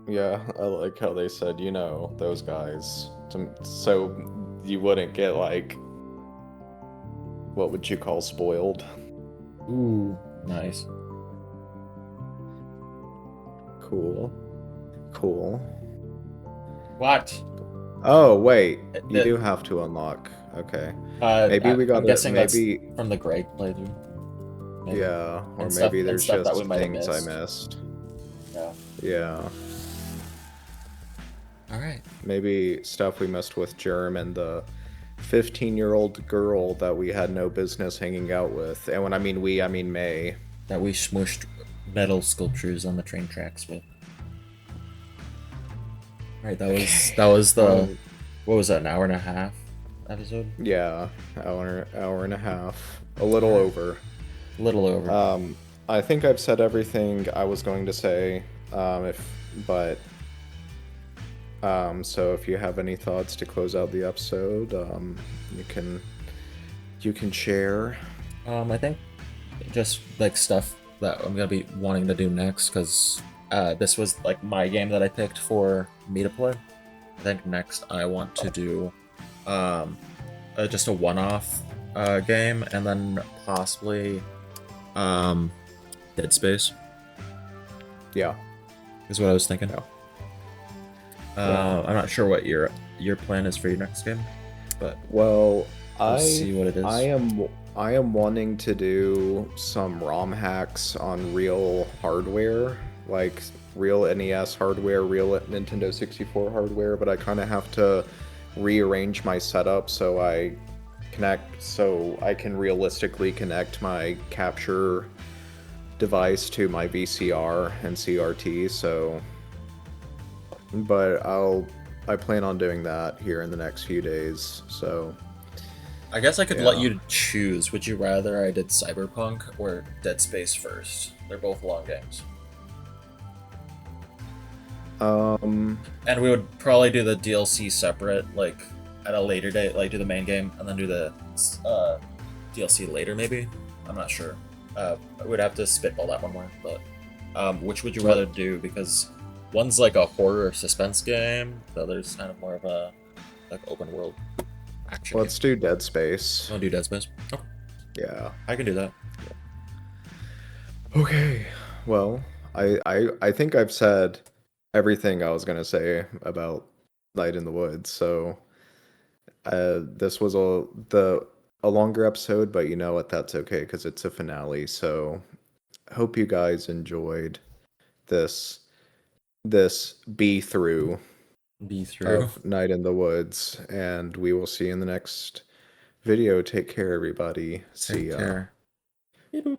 Yeah, I like how they said, you know, those guys. So you wouldn't get like, what would you call spoiled? Ooh, nice. Cool. Cool. What? Oh, wait. You The, do have to unlock. Okay. Maybe we I'm gotta, guessing that's maybe, from the Greg playthrough. Maybe. yeah, or And stuff maybe and there's stuff that we just might have things I missed. missed. Yeah. Yeah. All right. Maybe stuff we missed with Germ and the 15-year-old girl that we had no business hanging out with. And when I mean we, I mean May. That we smushed metal sculptures on the train tracks with. All right, that was the what was that, an hour and a half episode? Yeah, hour and a half. A little over. A little over. I think I've said everything I was going to say. But so if you have any thoughts to close out the episode, you can share. I think just like stuff that I'm gonna be wanting to do next because this was like my game that I picked for me to play. I think next I want to do just a one-off game and then possibly Dead Space Yeah. is what I was thinking. Yeah. I'm not sure what your plan is for your next game, but Well, we'll see what it is. I am wanting to do some ROM hacks on real hardware, like real NES hardware, real Nintendo 64 hardware, but I kind of have to rearrange my setup so I can realistically connect my capture device to my VCR and CRT, but I plan on doing that here in the next few days. So I guess I could yeah. let you choose. Would you rather I did Cyberpunk or Dead Space first? They're both long games. And we would probably do the DLC separate, like at a later date, like do the main game and then do the DLC later, maybe. I'm not sure. I would have to spitball that one more, but which would you rather do? Because one's like a horror suspense game, the other's kind of more of a like open world action. Let's do Dead Space. I'll do Dead Space. Okay. Yeah. I can do that. Okay. Well, I think I've said everything I was gonna say about Night in the Woods. So this was a longer episode, but you know what? That's okay because it's a finale. So hope you guys enjoyed this Bea-through of Night in the Woods, and we will see you in the next video. Take care, everybody. See ya. Take care.